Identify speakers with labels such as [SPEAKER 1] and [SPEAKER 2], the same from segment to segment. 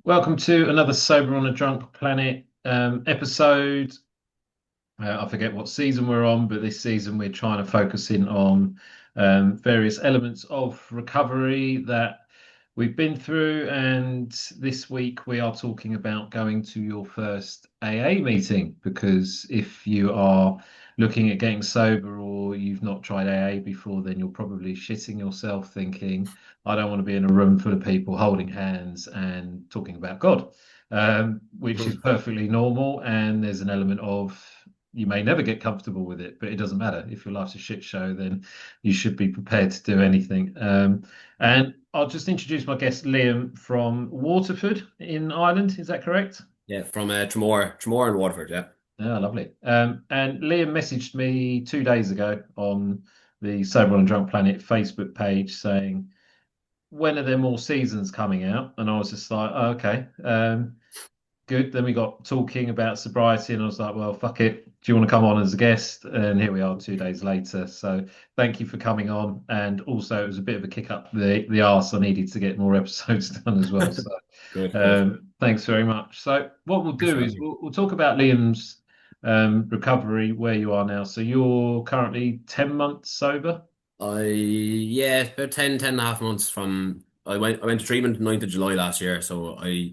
[SPEAKER 1] Welcome to another Sober on a Drunk Planet episode. I forget what season we're on, but this season we're trying to focus in on various elements of recovery that we've been through. And this week we are talking about going to your first AA meeting because if you are looking at getting sober or you've not tried AA before, then you're probably shitting yourself thinking, I don't want to be in a room full of people holding hands and talking about God, which is perfectly normal. And there's an element of you may never get comfortable with it, but it doesn't matter. If your life's a shit show, then you should be prepared to do anything. And I'll just introduce my guest, Liam from Waterford in Ireland. Is that correct?
[SPEAKER 2] Yeah, from Tremor and Waterford. Yeah,
[SPEAKER 1] Yeah, lovely. And Liam messaged me 2 days ago on the Sober on a Drunk Planet Facebook page saying, when are there more seasons coming out? And I was just like, oh, okay. Good. Then we got talking about sobriety, and I was like, well, fuck it. Do you want to come on as a guest? And here we are 2 days later. So thank you for coming on. And also, it was a bit of a kick up the arse. I needed to get more episodes done as well. So
[SPEAKER 2] good.
[SPEAKER 1] thanks very much. So what we'll
[SPEAKER 2] Thanks
[SPEAKER 1] do
[SPEAKER 2] for
[SPEAKER 1] is
[SPEAKER 2] having me.
[SPEAKER 1] we'll talk about Liam's recovery, where you are now. So you're currently 10 months sober.
[SPEAKER 2] Yeah, about 10.5 months from I went to treatment the 9th of July last year, so I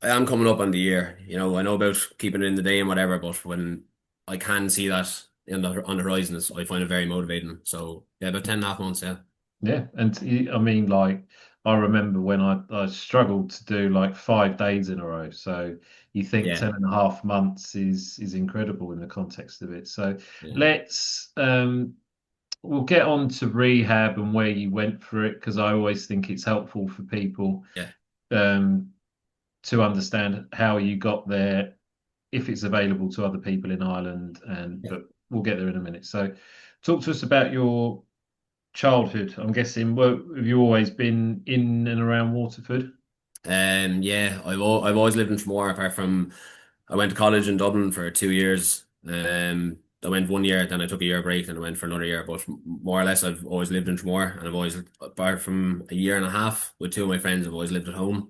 [SPEAKER 2] am coming up on the year. I know about keeping it in the day and whatever, but when I can see that on the horizon, I find it very motivating. So yeah, about 10.5 months. Yeah,
[SPEAKER 1] Yeah, and I mean, like, I remember when I struggled to do like 5 days in a row. So you think
[SPEAKER 2] yeah,
[SPEAKER 1] 10.5 months is incredible in the context of it. So
[SPEAKER 2] yeah,
[SPEAKER 1] let's we'll get on to rehab and where you went for it because I always think it's helpful for people
[SPEAKER 2] yeah,
[SPEAKER 1] um, to understand how you got there, if it's available to other people in Ireland, and
[SPEAKER 2] yeah.
[SPEAKER 1] but we'll get there in a minute. So talk to us about your childhood. I'm guessing, have you always been in and around Waterford?
[SPEAKER 2] Yeah, I've always lived in Tremor, apart from I went to college in Dublin for 2 years. I went one year, then I took a year break, and I went for another year. But more or less, I've always lived in Tremor, and I've always, apart from a year and a half with two of my friends, I've always lived at home.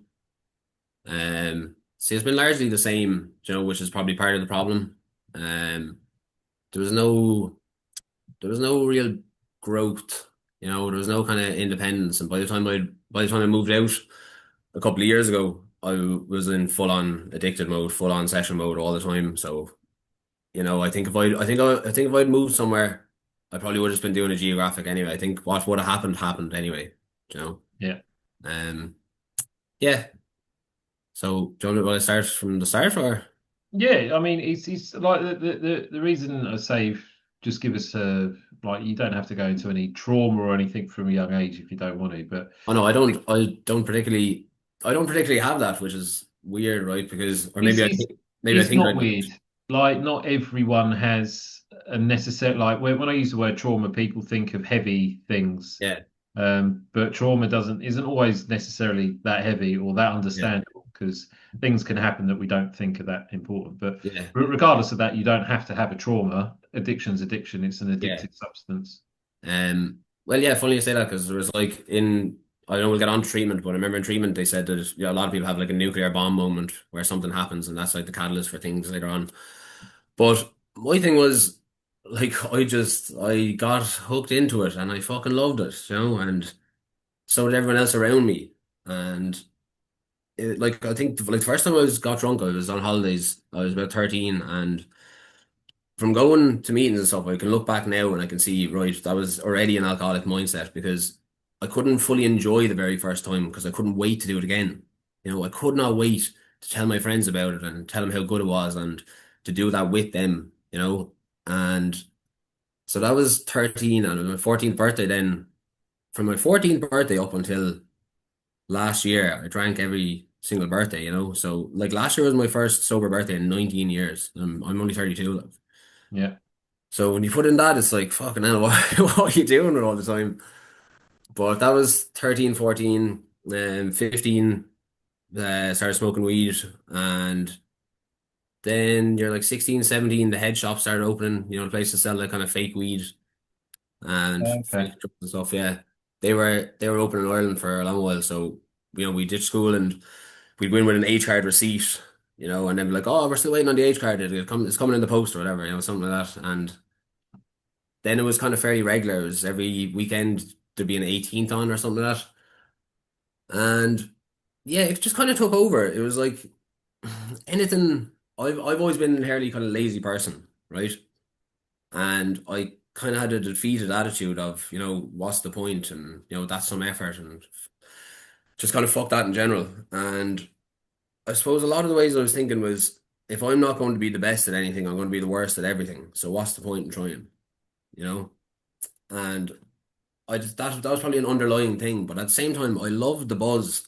[SPEAKER 2] See, it's been largely the same, which is probably part of the problem. Um, there was no, there was no real growth. There was no kind of independence, and by the time I moved out a couple of years ago, I was in full on addicted mode, full on session mode all the time. So, I think if I'd moved somewhere, I probably would have just been doing a geographic anyway. I think what would have happened anyway. You know.
[SPEAKER 1] Yeah.
[SPEAKER 2] Um. Yeah. So, do you want to start from the start, or?
[SPEAKER 1] Yeah, I mean, it's like the reason I say just give us a like you don't have to go into any trauma or anything from a young age if you don't want to, but
[SPEAKER 2] Oh no, I don't. I don't particularly have that, which is weird, right? Because, or
[SPEAKER 1] it's
[SPEAKER 2] maybe I
[SPEAKER 1] it's
[SPEAKER 2] think, maybe I
[SPEAKER 1] it's
[SPEAKER 2] think I
[SPEAKER 1] not
[SPEAKER 2] don't.
[SPEAKER 1] weird. Like not everyone has a necessary like when I use the word trauma, people think of heavy things.
[SPEAKER 2] Yeah.
[SPEAKER 1] But trauma doesn't isn't always necessarily that heavy or that
[SPEAKER 2] Yeah.
[SPEAKER 1] understandable because things can happen that we don't think are that important. But
[SPEAKER 2] Yeah.
[SPEAKER 1] regardless of that, you don't have to have a trauma. Addiction's addiction. It's an
[SPEAKER 2] Yeah.
[SPEAKER 1] addictive substance.
[SPEAKER 2] Well, yeah, funny you say that, because there was like I know we'll get on to treatment, but I remember in treatment they said that a lot of people have like a nuclear bomb moment where something happens, and that's like the catalyst for things later on. But my thing was, like, I got hooked into it, and I fucking loved it, and so did everyone else around me. And like, I think like the first time got drunk, I was on holidays. I was about 13, and from going to meetings and stuff, I can look back now and I can see, right, that was already an alcoholic mindset, because I couldn't fully enjoy the very first time because I couldn't wait to do it again. I could not wait to tell my friends about it and tell them how good it was, and to do that with them. And so that was 13, and on my 14th birthday then, from my 14th birthday up until last year, I drank every single birthday. So like last year was my first sober birthday in 19 years. I'm only 32. Like.
[SPEAKER 1] Yeah.
[SPEAKER 2] So when you put in that, it's like, fucking hell, what are you doing with all the time? But that was 13, 14, 15, started smoking weed. And then you're like 16, 17, the head shop started opening, the place to sell that kind of fake weed and
[SPEAKER 1] Okay.
[SPEAKER 2] fake drugs and stuff. Yeah. They were open in Ireland for a long while. So, we ditched school and we'd go in with an H card receipt, and then be like, oh, we're still waiting on the H card. It's coming in the post or whatever, something like that. And then it was kind of fairly regular. It was every weekend there'd be an 18th on or something like that. And yeah, it just kind of took over. It was like anything. I've always been an inherently kind of lazy person, right? And I kind of had a defeated attitude of, what's the point? And, that's some effort and just kind of fuck that in general. And I suppose a lot of the ways I was thinking was if I'm not going to be the best at anything, I'm going to be the worst at everything. So what's the point in trying, you know? And that was probably an underlying thing. But at the same time, I loved the buzz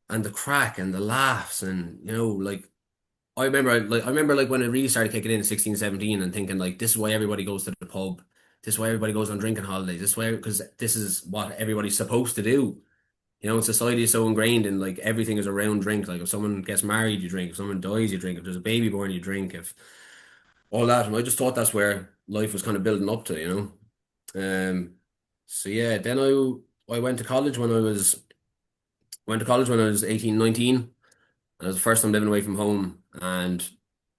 [SPEAKER 2] and the crack and the laughs and, like I remember when it really started kicking in 16, 17, and thinking like this is why everybody goes to the pub. This is why everybody goes on drinking holidays. This way because this is what everybody's supposed to do. Society is so ingrained in like everything is around drink. Like if someone gets married, you drink. If someone dies, you drink. If there's a baby born, you drink. If all that. And I just thought that's where life was kind of building up to. So yeah, then I went to college when I was 18, 19. And it was the first time living away from home, and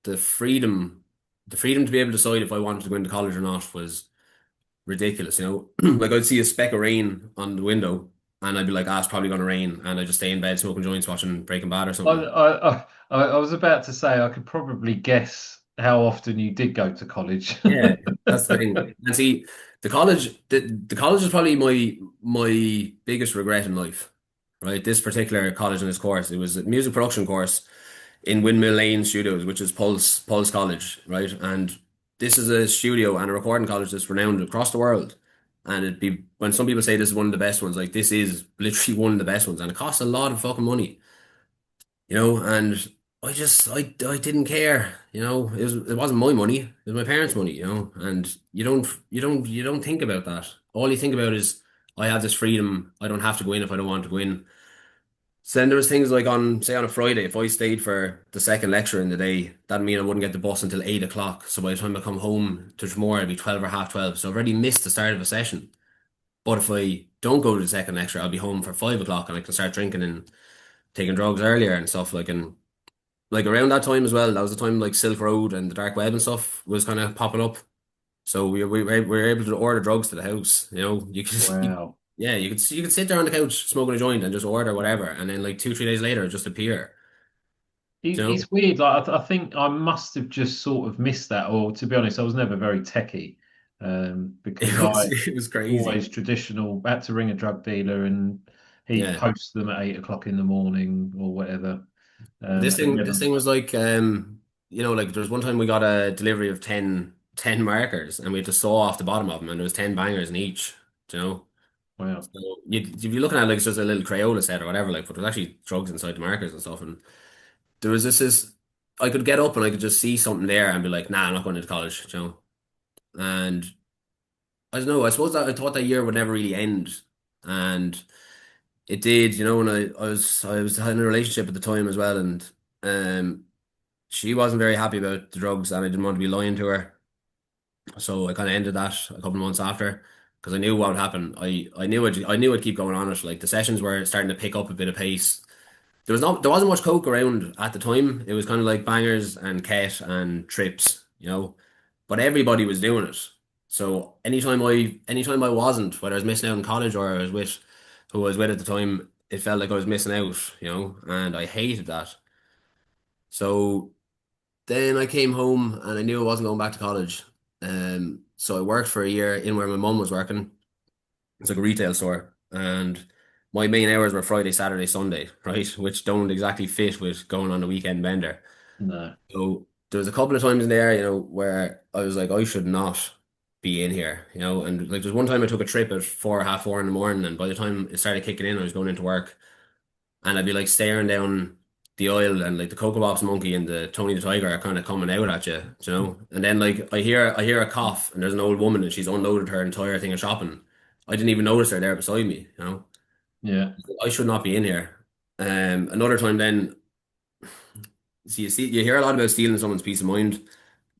[SPEAKER 2] the freedom, the freedom to be able to decide if I wanted to go into college or not was ridiculous. Like I'd see a speck of rain on the window, and I'd be like, "Ah, it's probably gonna rain," and I'd just stay in bed smoking joints, watching Breaking Bad or
[SPEAKER 1] I,
[SPEAKER 2] something.
[SPEAKER 1] I, I was about to say I could probably guess how often you did go to college.
[SPEAKER 2] Yeah, that's the thing. And see, the college is probably my biggest regret in life. Right, this particular college and this course, it was a music production course in Windmill Lane Studios, which is Pulse College, right? And this is a studio and a recording college that's renowned across the world. And it'd be when some people say this is one of the best ones, like this is literally one of the best ones, and it costs a lot of fucking money, And I didn't care, it wasn't my money, it was my parents' money, And you don't think about that. All you think about is I have this freedom. I don't have to go in if I don't want to go in. So then there was things like say on a Friday, if I stayed for the second lecture in the day, that'd mean I wouldn't get the bus until 8 o'clock. So by the time I come home to tomorrow, it'd be 12 or half 12. So I've already missed the start of a session. But if I don't go to the second lecture, I'll be home for 5 o'clock and I can start drinking and taking drugs earlier and stuff and like around that time as well. That was the time like Silk Road and the dark web and stuff was kind of popping up. So we were able to order drugs to the house. You could
[SPEAKER 1] Wow.
[SPEAKER 2] yeah, you could sit there on the couch smoking a joint and just order whatever, and then like 2, 3 days later, it just appear. You know,
[SPEAKER 1] It's weird. Like I think I must have just sort of missed that, or to be honest, I was never very techie, because
[SPEAKER 2] it was
[SPEAKER 1] I
[SPEAKER 2] it was crazy.
[SPEAKER 1] always traditional. Had to ring a drug dealer, and he'd
[SPEAKER 2] Yeah,
[SPEAKER 1] post them at 8 o'clock in the morning or whatever.
[SPEAKER 2] this
[SPEAKER 1] But
[SPEAKER 2] thing
[SPEAKER 1] never.
[SPEAKER 2] this thing was like like there was one time we got a delivery of 10 markers, and we had to saw off the bottom of them, and there was 10 bangers in each. You know,
[SPEAKER 1] Wow.
[SPEAKER 2] so you'd be looking at like it's just a little Crayola set or whatever, like, but there's actually drugs inside the markers and stuff, and there was this I could get up and I could just see something there and be like, nah, I'm not going into college. And I don't know, I suppose that I thought that year would never really end. And it did. And I was in a relationship at the time as well, and um she wasn't very happy about the drugs, and I didn't want to be lying to her. So I kind of ended that a couple of months after because I knew what would happen. I knew I'd keep going on it. Like the sessions were starting to pick up a bit of pace. There wasn't much coke around at the time. It was kind of like bangers and ket and trips. But everybody was doing it. So anytime I wasn't, whether I was missing out in college or I was with who I was with at the time, it felt like I was missing out, and I hated that. So then I came home and I knew I wasn't going back to college. So I worked for a year in where my mum was working. It's like a retail store, and my main hours were Friday, Saturday, Sunday, right? Which don't exactly fit with going on a weekend bender.
[SPEAKER 1] No.
[SPEAKER 2] So there was a couple of times in there, where I was like, I should not be in here. And like there's one time I took a trip at 4 or half 4 in the morning, and by the time it started kicking in, I was going into work, and I'd be like staring down the aisle, and like the Cocoa Pops monkey and the Tony the Tiger are kind of coming out at you. And then like I hear a cough, and there's an old woman, and she's unloaded her entire thing of shopping. I didn't even notice her there beside me.
[SPEAKER 1] Yeah.
[SPEAKER 2] I should not be in here. Another time then, so you hear a lot about stealing someone's peace of mind,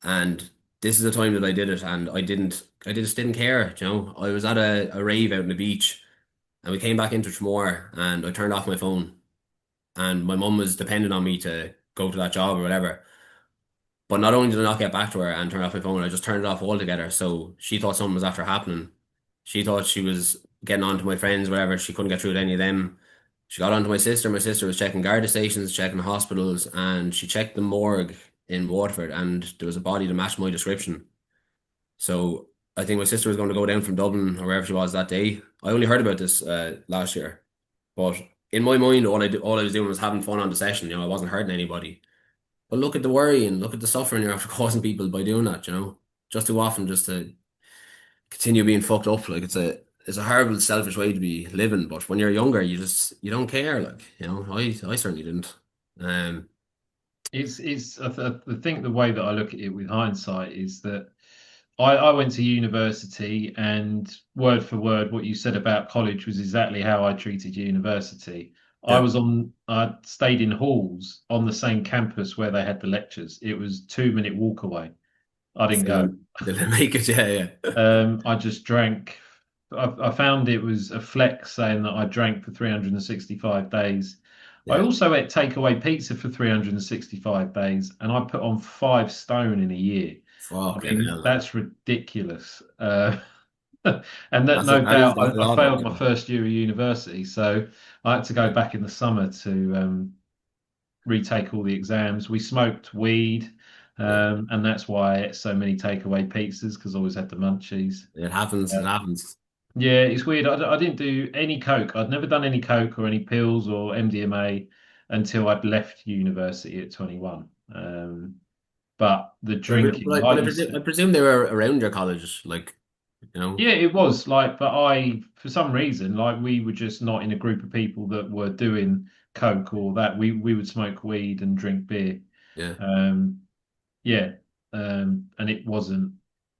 [SPEAKER 2] and this is the time that I did it, and I just didn't care. I was at a rave out on the beach, and we came back into Tramore, and I turned off my phone. and my mum was dependent on me to go to that job or whatever. But not only did I not get back to her and turn off my phone, I just turned it off altogether. So she thought something was after happening. She thought she was getting on to my friends, whatever. She couldn't get through to any of them. She got on to my sister. My sister was checking Garda stations, checking hospitals, and she checked the morgue in Waterford, and there was a body that matched my description. So I think my sister was going to go down from Dublin or wherever she was that day. I only heard about this last year, but in my mind, all I was doing was having fun on the session. I wasn't hurting anybody. But look at the worry and look at the suffering you're after causing people by doing that. Just too often just to continue being fucked up. Like it's a horrible, selfish way to be living. But when you're younger, you don't care. Like I certainly didn't. Um,
[SPEAKER 1] It's I think the way that I look at it with hindsight is that I went to university, and word for word, what you said about college was exactly how I treated university.
[SPEAKER 2] yeah,
[SPEAKER 1] I stayed in halls on the same campus where they had the lectures. It was 2 minute walk away. I didn't go.
[SPEAKER 2] same. Did I make it? Yeah, yeah,
[SPEAKER 1] I just drank. I found it was a flex saying that I drank for 365 days. I
[SPEAKER 2] yeah.
[SPEAKER 1] also ate takeaway pizza for 365 days, and I put on 5 stone in a year. I
[SPEAKER 2] Fucking
[SPEAKER 1] mean,
[SPEAKER 2] hell. Like,
[SPEAKER 1] that's ridiculous. And that
[SPEAKER 2] that's a,
[SPEAKER 1] no
[SPEAKER 2] that is
[SPEAKER 1] doubt,
[SPEAKER 2] that's a
[SPEAKER 1] I
[SPEAKER 2] lot.
[SPEAKER 1] failed
[SPEAKER 2] Like,
[SPEAKER 1] my first year of university, so I had to go back in the summer to retake all the exams. We smoked weed,
[SPEAKER 2] yeah.
[SPEAKER 1] and that's why I ate so many takeaway pizzas because I always had the munchies.
[SPEAKER 2] It happens. It happens.
[SPEAKER 1] Yeah, it's weird. I didn't do any coke. I'd never done any coke or any pills or MDMA until I'd left university at 21. But the drinking, I used to.
[SPEAKER 2] I presume they were around your college. Like, you know,
[SPEAKER 1] Yeah, it was like, but for some reason, like we were just not in a group of people that were doing coke or that. We would smoke weed and drink beer.
[SPEAKER 2] yeah,
[SPEAKER 1] Um, Yeah, and it wasn't.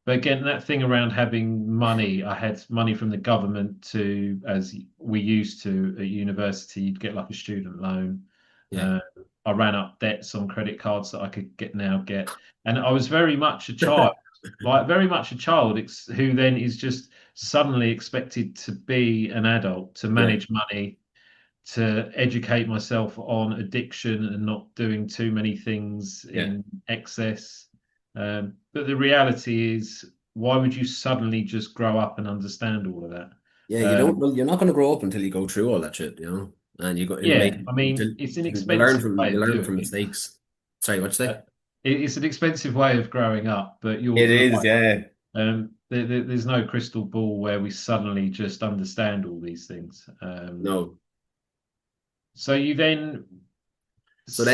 [SPEAKER 1] But again, that thing around having money, I had money from the government to, as we used to at university, you'd get like a student loan.
[SPEAKER 2] yeah.
[SPEAKER 1] Uh, I ran up debts on credit cards that I could get, and I was very much a child, like very much a child who then is just suddenly expected to be an adult, to
[SPEAKER 2] Yeah.
[SPEAKER 1] manage money, to educate myself on addiction and not doing too many things
[SPEAKER 2] Yeah.
[SPEAKER 1] in excess. But the reality is, why would you suddenly just grow up and understand all of that?
[SPEAKER 2] Yeah, you don't.
[SPEAKER 1] Um,
[SPEAKER 2] Well, you're not going to grow up until you go through all that shit, and you
[SPEAKER 1] yeah,
[SPEAKER 2] make
[SPEAKER 1] I mean,
[SPEAKER 2] until
[SPEAKER 1] it's an
[SPEAKER 2] you learn
[SPEAKER 1] expensive
[SPEAKER 2] from
[SPEAKER 1] way
[SPEAKER 2] you
[SPEAKER 1] of
[SPEAKER 2] learn
[SPEAKER 1] doing
[SPEAKER 2] from
[SPEAKER 1] it.
[SPEAKER 2] mistakes. Sorry, what you say?
[SPEAKER 1] Uh, it's an expensive way of growing up, but
[SPEAKER 2] It
[SPEAKER 1] you're
[SPEAKER 2] is,
[SPEAKER 1] right.
[SPEAKER 2] yeah.
[SPEAKER 1] There's no crystal ball where we suddenly just understand all these things.
[SPEAKER 2] No.
[SPEAKER 1] So you then,
[SPEAKER 2] So
[SPEAKER 1] so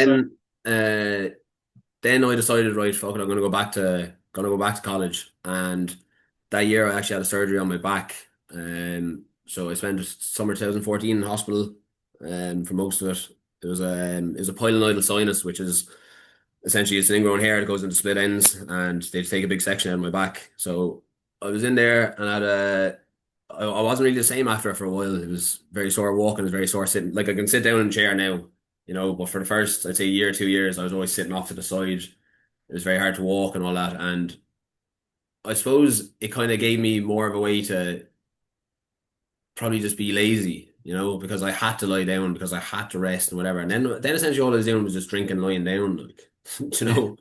[SPEAKER 2] then I decided, right, fuck it, I'm gonna go back to college, and that year I actually had a surgery on my back. So I spent summer 2014 in hospital, for most of it. It was a pilonidal sinus, which is essentially it's an ingrown hair that goes into split ends, and they take a big section out of my back. So I was in there, and I wasn't really the same after it for a while. It was very sore walking, it was very sore sitting. Like I can sit down in a chair now, but for the first, I'd say, year, 2 years, I was always sitting off to the side. It was very hard to walk and all that. And I suppose it kind of gave me more of a way to probably just be lazy, because I had to lie down, because I had to rest and whatever. And then essentially all I was doing was just drinking, lying down, like, you know.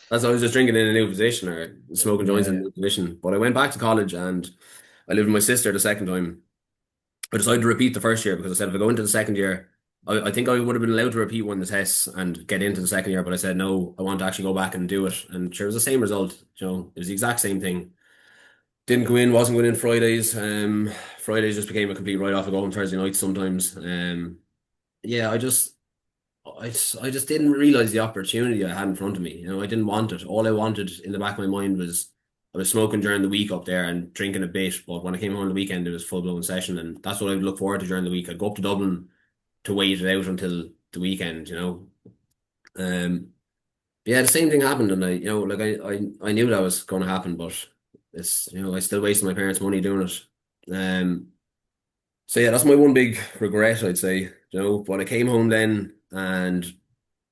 [SPEAKER 2] That's I was just drinking in a new position or smoking joints in a
[SPEAKER 1] yeah,
[SPEAKER 2] new position. But I went back to college and I lived with my sister the second time. I decided to repeat the first year because I said if I go into the second year, I think I would have been allowed to repeat one of the tests and get into the second year, but I said no, I want to actually go back and do it. And sure, it was the same result. It was the exact same thing. Didn't go in, wasn't going in Fridays. Fridays just became a complete write-off. I go home Thursday nights sometimes. Yeah, I just didn't realize the opportunity I had in front of me. I didn't want it. All I wanted in the back of my mind was I was smoking during the week up there and drinking a bit, but when I came home on the weekend, it was full blown session, and that's what I would look forward to during the week. I'd go up to Dublin to wait it out until the weekend. Yeah, the same thing happened, and like I knew that was going to happen, but I still wasted my parents' money doing it. So yeah, that's my one big regret, I'd say. When I came home then and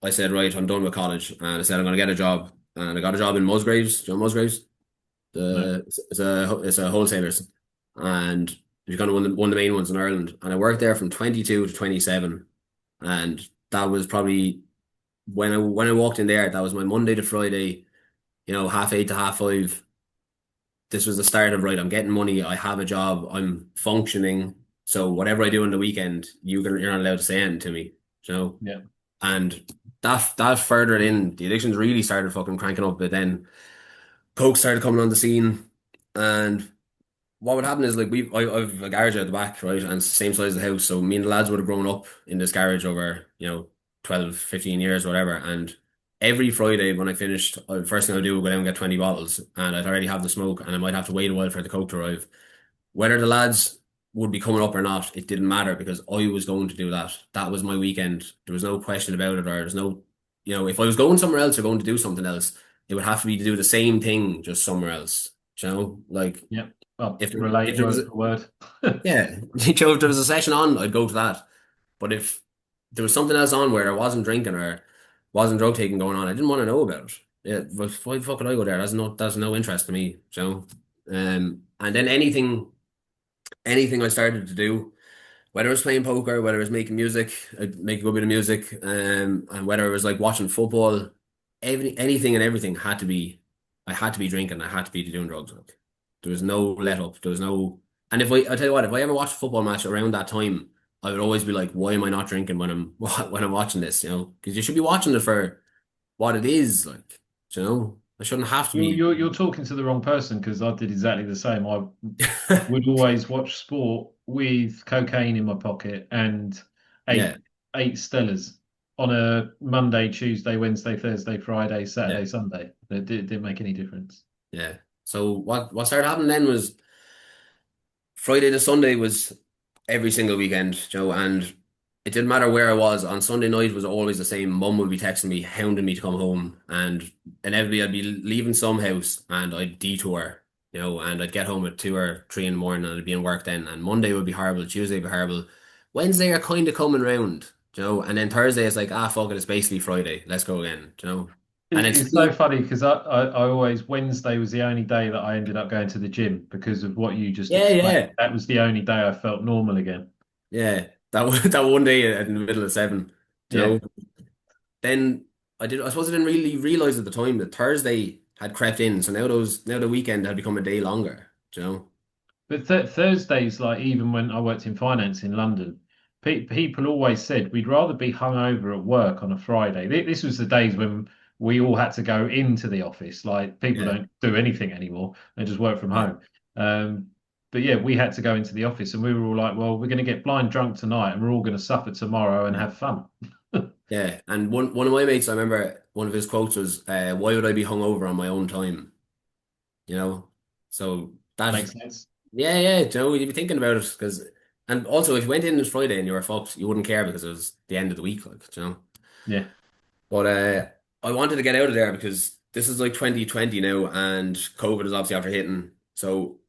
[SPEAKER 2] I said, right, I'm done with college, and I said I'm going to get a job, and I got a job in Musgraves. Do you know Musgraves?
[SPEAKER 1] no.
[SPEAKER 2] It's a wholesalers, and it's kind of one of the main ones in Ireland. And I worked there from 22 to 27, and that was probably when I walked in there, that was my Monday to Friday, 8:30 to 5:30. This was the start of right. I'm getting money. I have a job. I'm functioning. So whatever I do on the weekend, you're not allowed to say anything to me, you know.
[SPEAKER 1] Yeah.
[SPEAKER 2] And that furthered in the addictions really started fucking cranking up. But then Coke started coming on the scene, and what would happen is like I've a garage out the back, right, and it's the same size as the house. So me and the lads would have grown up in this garage over 12, 15 years, whatever. And every Friday when I finished, the first thing I'd do would go down and get 20 bottles, and I'd already have the smoke, and I might have to wait a while for the Coke to arrive. Whether the lads would be coming up or not, it didn't matter because I was going to do that. That was my weekend. There was no question about it, or there's no, if I was going somewhere else or going to do something else, it would have to be to do the same thing, just somewhere else. Like
[SPEAKER 1] Yeah. Well,
[SPEAKER 2] if
[SPEAKER 1] relate
[SPEAKER 2] there was
[SPEAKER 1] word for word.
[SPEAKER 2] yeah, if there was a session on, I'd go to that. But if there was something else on where I wasn't drinking or wasn't drug taking going on, I didn't want to know about it. Yeah, but why the fuck would I go there? That's no interest to me, and then anything I started to do, whether it was playing poker, whether it was making music, I'd make a good bit of music, and whether it was like watching football, anything and everything I had to be drinking, I had to be doing drugs. Like, there was no let up, there was no, and I tell you what, if I ever watched a football match around that time, I would always be like, why am I not drinking when I'm when I'm watching this? Because you should be watching it for what it is, like, I shouldn't have to be.
[SPEAKER 1] You're talking to the wrong person because I did exactly the same. I would always watch sport with cocaine in my pocket and
[SPEAKER 2] Yeah,
[SPEAKER 1] eight Stellas on a Monday, Tuesday, Wednesday, Thursday, Friday,
[SPEAKER 2] yeah,
[SPEAKER 1] Saturday, Sunday. Didn't make any difference.
[SPEAKER 2] yeah. So what started happening then was Friday to Sunday was every single weekend, and it didn't matter where I was. On Sunday night was always the same. Mum would be texting me, hounding me to come home, and inevitably I'd be leaving some house and I'd detour, and I'd get home at 2 or 3 in the morning and I'd be in work then. And Monday would be horrible, Tuesday would be horrible. Wednesday are kind of coming round, and then Thursday is like, fuck it, it's basically Friday. Let's go again, And it's
[SPEAKER 1] It's so funny because I always Wednesday was the only day that I ended up going to the gym because of what you just
[SPEAKER 2] yeah,
[SPEAKER 1] explained.
[SPEAKER 2] yeah,
[SPEAKER 1] That was the only day I felt normal again.
[SPEAKER 2] yeah. That one day in the middle of seven, you
[SPEAKER 1] Yeah.
[SPEAKER 2] know. Then I suppose I didn't really realize at the time that Thursday had crept in. So now the weekend had become a day longer,
[SPEAKER 1] But Thursdays, like even when I worked in finance in London, people always said we'd rather be hungover at work on a Friday. This was the days when we all had to go into the office. Like people
[SPEAKER 2] Yeah,
[SPEAKER 1] don't do anything anymore; they just work from
[SPEAKER 2] yeah,
[SPEAKER 1] home. But yeah, we had to go into the office, and we were all like, "Well, we're going to get blind drunk tonight, and we're all going to suffer tomorrow and
[SPEAKER 2] yeah.
[SPEAKER 1] have fun."
[SPEAKER 2] Yeah. And one of my mates, I remember one of his quotes was, "Why would I be hungover on my own time?" You know. So that,
[SPEAKER 1] Makes sense.
[SPEAKER 2] yeah, yeah, you'd be thinking about it because, and also if you went in on Friday and you were fucked, you wouldn't care because it was the end of the week, like.
[SPEAKER 1] Yeah.
[SPEAKER 2] But I wanted to get out of there because this is like 2020 now, and COVID is obviously after hitting. So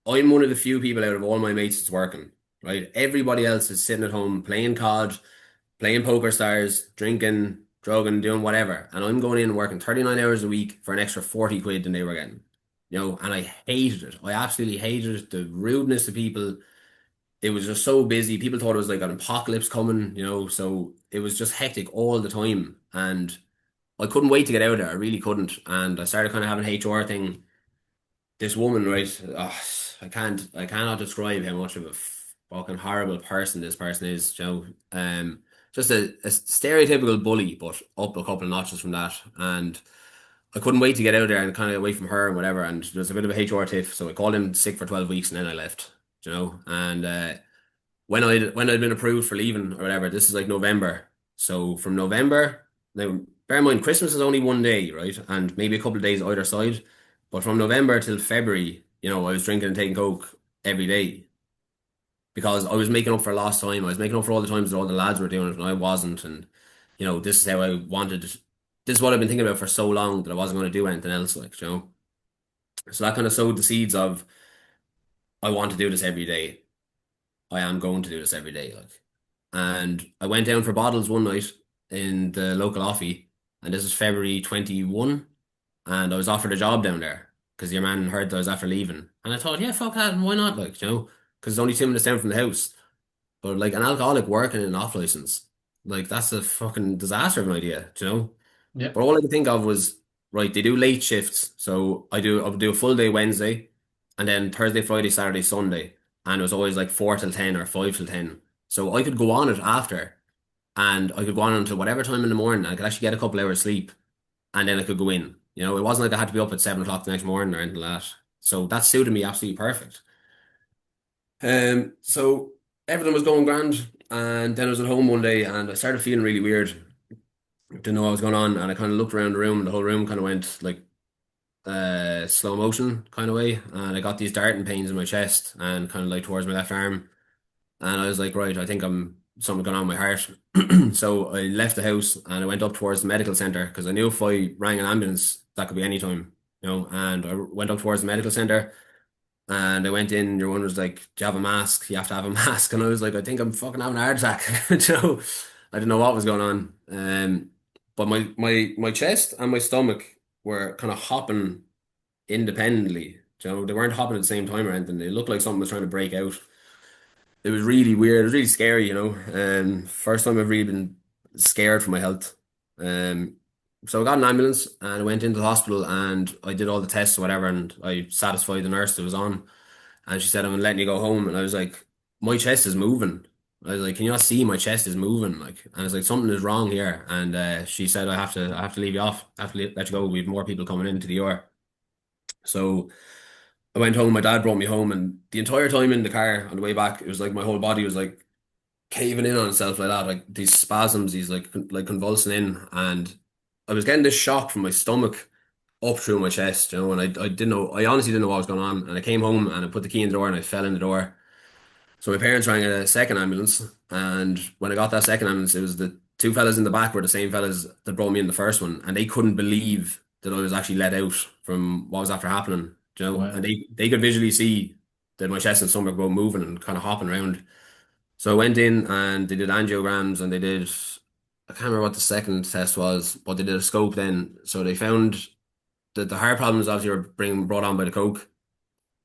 [SPEAKER 2] I'm one of the few people out of all my mates that's working, right? Everybody else is sitting at home playing COD, playing Poker Stars, drinking, drugging, doing whatever. And I'm going in and working 39 hours a week for an extra 40 quid than they were getting. And I hated it. I absolutely hated it. The rudeness to people. It was just so busy. People thought it was like an apocalypse coming, so it was just hectic all the time. And I couldn't wait to get out of there. I really couldn't. And I started kind of having HR thing. This woman, right? I cannot describe how much of a fucking horrible person this person is, just a stereotypical bully, but up a couple of notches from that. And I couldn't wait to get out there and kind of away from her and whatever. And there was a bit of a HR tiff, so I called him sick for 12 weeks and then I left, And when I'd been approved for leaving or whatever, this is like November. So from November, now bear in mind Christmas is only one day, right? And maybe a couple of days either side. But from November till February, I was drinking and taking Coke every day because I was making up for lost time. I was making up for all the times that all the lads were doing it and I wasn't. And this is how I wanted. This is what I've been thinking about for so long that I wasn't going to do anything else, like. So that kind of sowed the seeds of I want to do this every day. I am going to do this every day, like. And I went down for bottles one night in the local offie, and this is February 21, and I was offered a job down there because your man heard that I was after leaving. And I thought, yeah, fuck that, and why not, like, because it's only 2 minutes down from the house. But like an alcoholic working in an off license. Like that's a fucking disaster of an idea, do you know?
[SPEAKER 1] Yep.
[SPEAKER 2] But all I could think of was, right, they do late shifts. So I would do a full day Wednesday and then Thursday, Friday, Saturday, Sunday. And it was always like 4 till 10 or 5 till 10. So I could go on it after and I could go on until whatever time in the morning. I could actually get a couple hours sleep and then I could go in. You know, it wasn't like I had to be up at 7 o'clock the next morning or anything like that. So that suited me absolutely perfect. So everything was going grand. And then I was at home one day and I started feeling really weird. Didn't know what was going on. And I kind of looked around the room and the whole room kind of went like slow motion kind of way, and I got these darting pains in my chest and kind of like towards my left arm, and I was like, right, I think I'm something going on with my heart. So I left the house and I went up towards the medical center because I knew if I rang an ambulance, that could be any time, you know. And I went up towards the medical center and I went in. Your one was like, "Do you have a mask? You have to have a mask." And I was like, "I think I'm fucking having a heart attack." You know, I didn't know what was going on. But my chest and my stomach were kind of hopping independently. You know, they weren't hopping at the same time or anything. They looked like something was trying to break out. It was really weird. It was really scary, you know. First time I've really been scared for my health. Um, so I got an ambulance and I went into the hospital and I did all the tests or whatever, and I satisfied the nurse that was on, and she said, "I'm letting you go home." And I was like, "My chest is moving." I was like, "Can you not see my chest is moving?" Like, and I was like, "Something is wrong here." And she said, I have to leave you off. I have to let you go. We have more people coming into the ER." So I went home, my dad brought me home, and the entire time in the car on the way back, it was like my whole body was like caving in on itself like that, like these spasms, these like convulsing in, and I was getting this shock from my stomach up through my chest, you know, and I didn't know, I honestly didn't know what was going on, and I came home and I put the key in the door and I fell in the door. So my parents rang a second ambulance, and when I got that second ambulance, it was the two fellas in the back were the same fellas that brought me in the first one, and they couldn't believe that I was actually let out from what was after happening, you know, and
[SPEAKER 1] Wow.
[SPEAKER 2] they could visually see that my chest and stomach were moving and kind of hopping around. So I went in and they did angiograms and they did, I can't remember what the second test was, but they did a scope then. So they found that the heart problems obviously were brought on by the coke,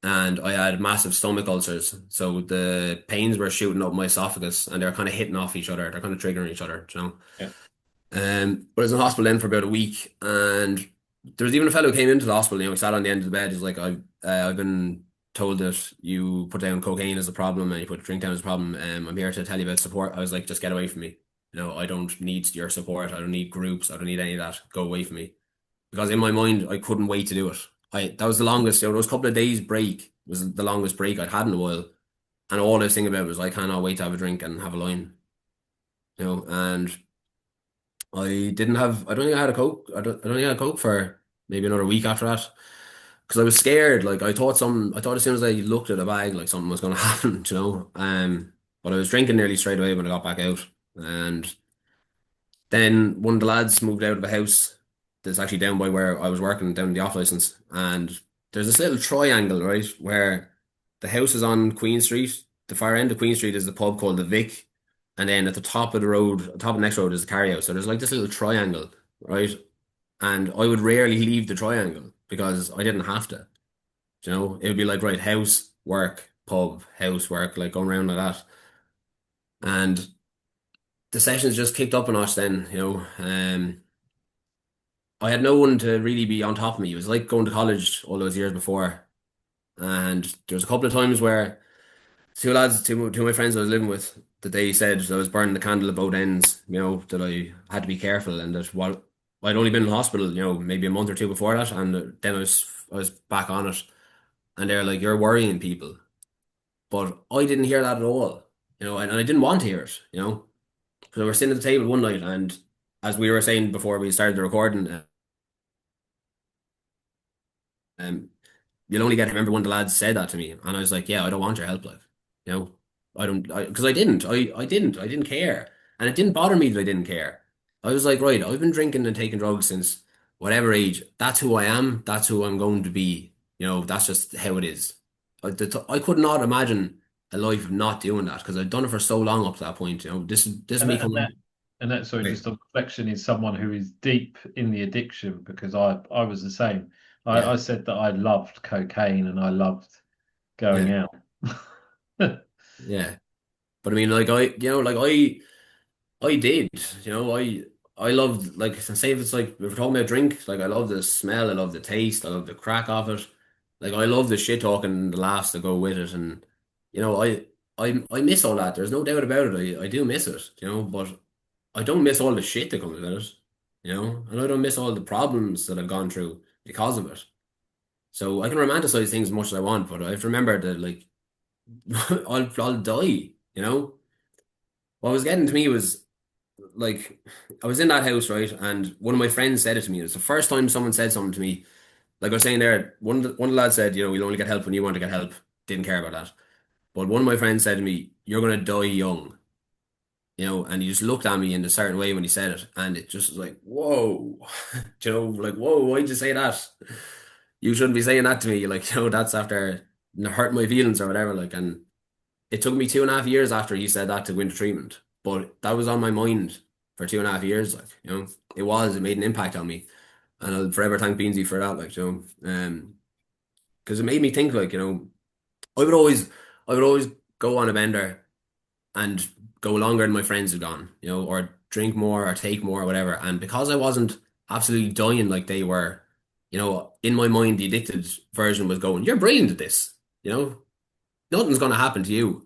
[SPEAKER 2] and I had massive stomach ulcers. So the pains were shooting up my esophagus and they were kind of hitting off each other. They're kind of triggering each other, you know.
[SPEAKER 1] Yeah.
[SPEAKER 2] But I was in hospital then for about a week, and there was even a fellow who came into the hospital. You know, he sat on the end of the bed. He's like, I've been told that you put down cocaine as a problem and you put drink down as a problem. I'm here to tell you about support." I was like, "Just get away from me. You know, I don't need your support. I don't need groups. I don't need any of that. Go away from me." Because in my mind, I couldn't wait to do it. That was the longest. You know, those couple of days break was the longest break I'd had in a while, and all I was thinking about was I cannot wait to have a drink and have a line. You know, and I didn't have. I don't think I had a coke. I don't think I had a coke for maybe another week after that because I was scared. Like I thought some. I thought as soon as I looked at the bag, like something was going to happen. You know. But I was drinking nearly straight away when I got back out, and then one of the lads moved out of a house that's actually down by where I was working, down in the off license, and there's this little triangle, right, where the house is on Queen Street. The far end of Queen Street is the pub called the Vic, and then at the top of the road, top of the next road is the carry house. So there's like this little triangle, right? And I would rarely leave the triangle because I didn't have to. You know, it would be like right, house, work, pub, house, work, like going around like that. And the sessions just kicked up a notch then, you know. I had no one to really be on top of me. It was like going to college all those years before. And there was a couple of times where two lads, two of my friends I was living with, that they said that I was burning the candle at both ends, you know, that I had to be careful and that what I'd only been in the hospital, you know, maybe a month or two before that, and then I was back on it, and they're like, "You're worrying people," but I didn't hear that at all, you know, and I didn't want to hear it, you know, because we were sitting at the table one night, and as we were saying before we started the recording, um, you'll only get to remember when the lads said that to me, and I was like, "Yeah, I don't want your help, like, you know, I don't, because I didn't care, and it didn't bother me that I didn't care. I was like, right, I've been drinking and taking drugs since whatever age. That's who I am. That's who I'm going to be. You know, that's just how it is. I could not imagine a life of not doing that because I'd done it for so long up to that point. You know, this is
[SPEAKER 1] And
[SPEAKER 2] me
[SPEAKER 1] that, and that
[SPEAKER 2] coming.
[SPEAKER 1] and that sort of
[SPEAKER 2] Right.
[SPEAKER 1] just a reflection is someone who is deep in the addiction because I was the same.
[SPEAKER 2] Yeah,
[SPEAKER 1] I said that I loved cocaine and I loved going
[SPEAKER 2] yeah,
[SPEAKER 1] out.
[SPEAKER 2] yeah. But I mean, like I, you know, like I. I did, you know, I loved like say if it's like if we're talking about drink, like I love the smell, I love the taste, I love the crack of it. Like I love the shit talking and the laughs that go with it, and you know, I miss all that. There's no doubt about it. I do miss it, you know, but I don't miss all the shit that comes with it, you know, and I don't miss all the problems that I've gone through because of it. So I can romanticize things as much as I want, but I have to remember that like I'll die, you know. What was getting to me was like I was in that house, right? And one of my friends said it to me. It was the first time someone said something to me. Like I was saying there, one of the lads said, you know, you'll only get help when you want to get help. Didn't care about that. But one of my friends said to me, "You're gonna die young," you know, and he just looked at me in a certain way when he said it, and it just was like, whoa, you know, like whoa, why'd you say that? You shouldn't be saying that to me, like, you know, that's after hurting my feelings or whatever, like, and it took me 2.5 years after he said that to go into treatment, but that was on my mind for 2.5 years. Like, you know, it made an impact on me. And I'll forever thank Beansy for that, like, you know, because it made me think, like, you know, I would always, I would always go on a bender and go longer than my friends had gone, you know, or drink more or take more or whatever. And because I wasn't absolutely dying like they were, you know, in my mind, the addicted version was going, "You're brilliant at this, you know, nothing's going to happen to you."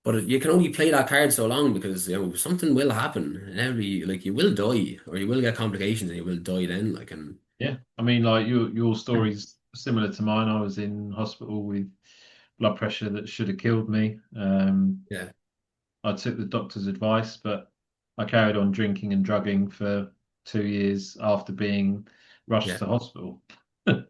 [SPEAKER 2] But you can only play that card so long because you know something will happen. Inevitably, like you will die, or you will get complications, and you will die then. Like and
[SPEAKER 1] Yeah, I mean, like your story's similar to mine. I was in hospital with blood pressure that should have killed me.
[SPEAKER 2] yeah,
[SPEAKER 1] I took the doctor's advice, but I carried on drinking and drugging for 2 years after being rushed
[SPEAKER 2] yeah,
[SPEAKER 1] to hospital.
[SPEAKER 2] yeah,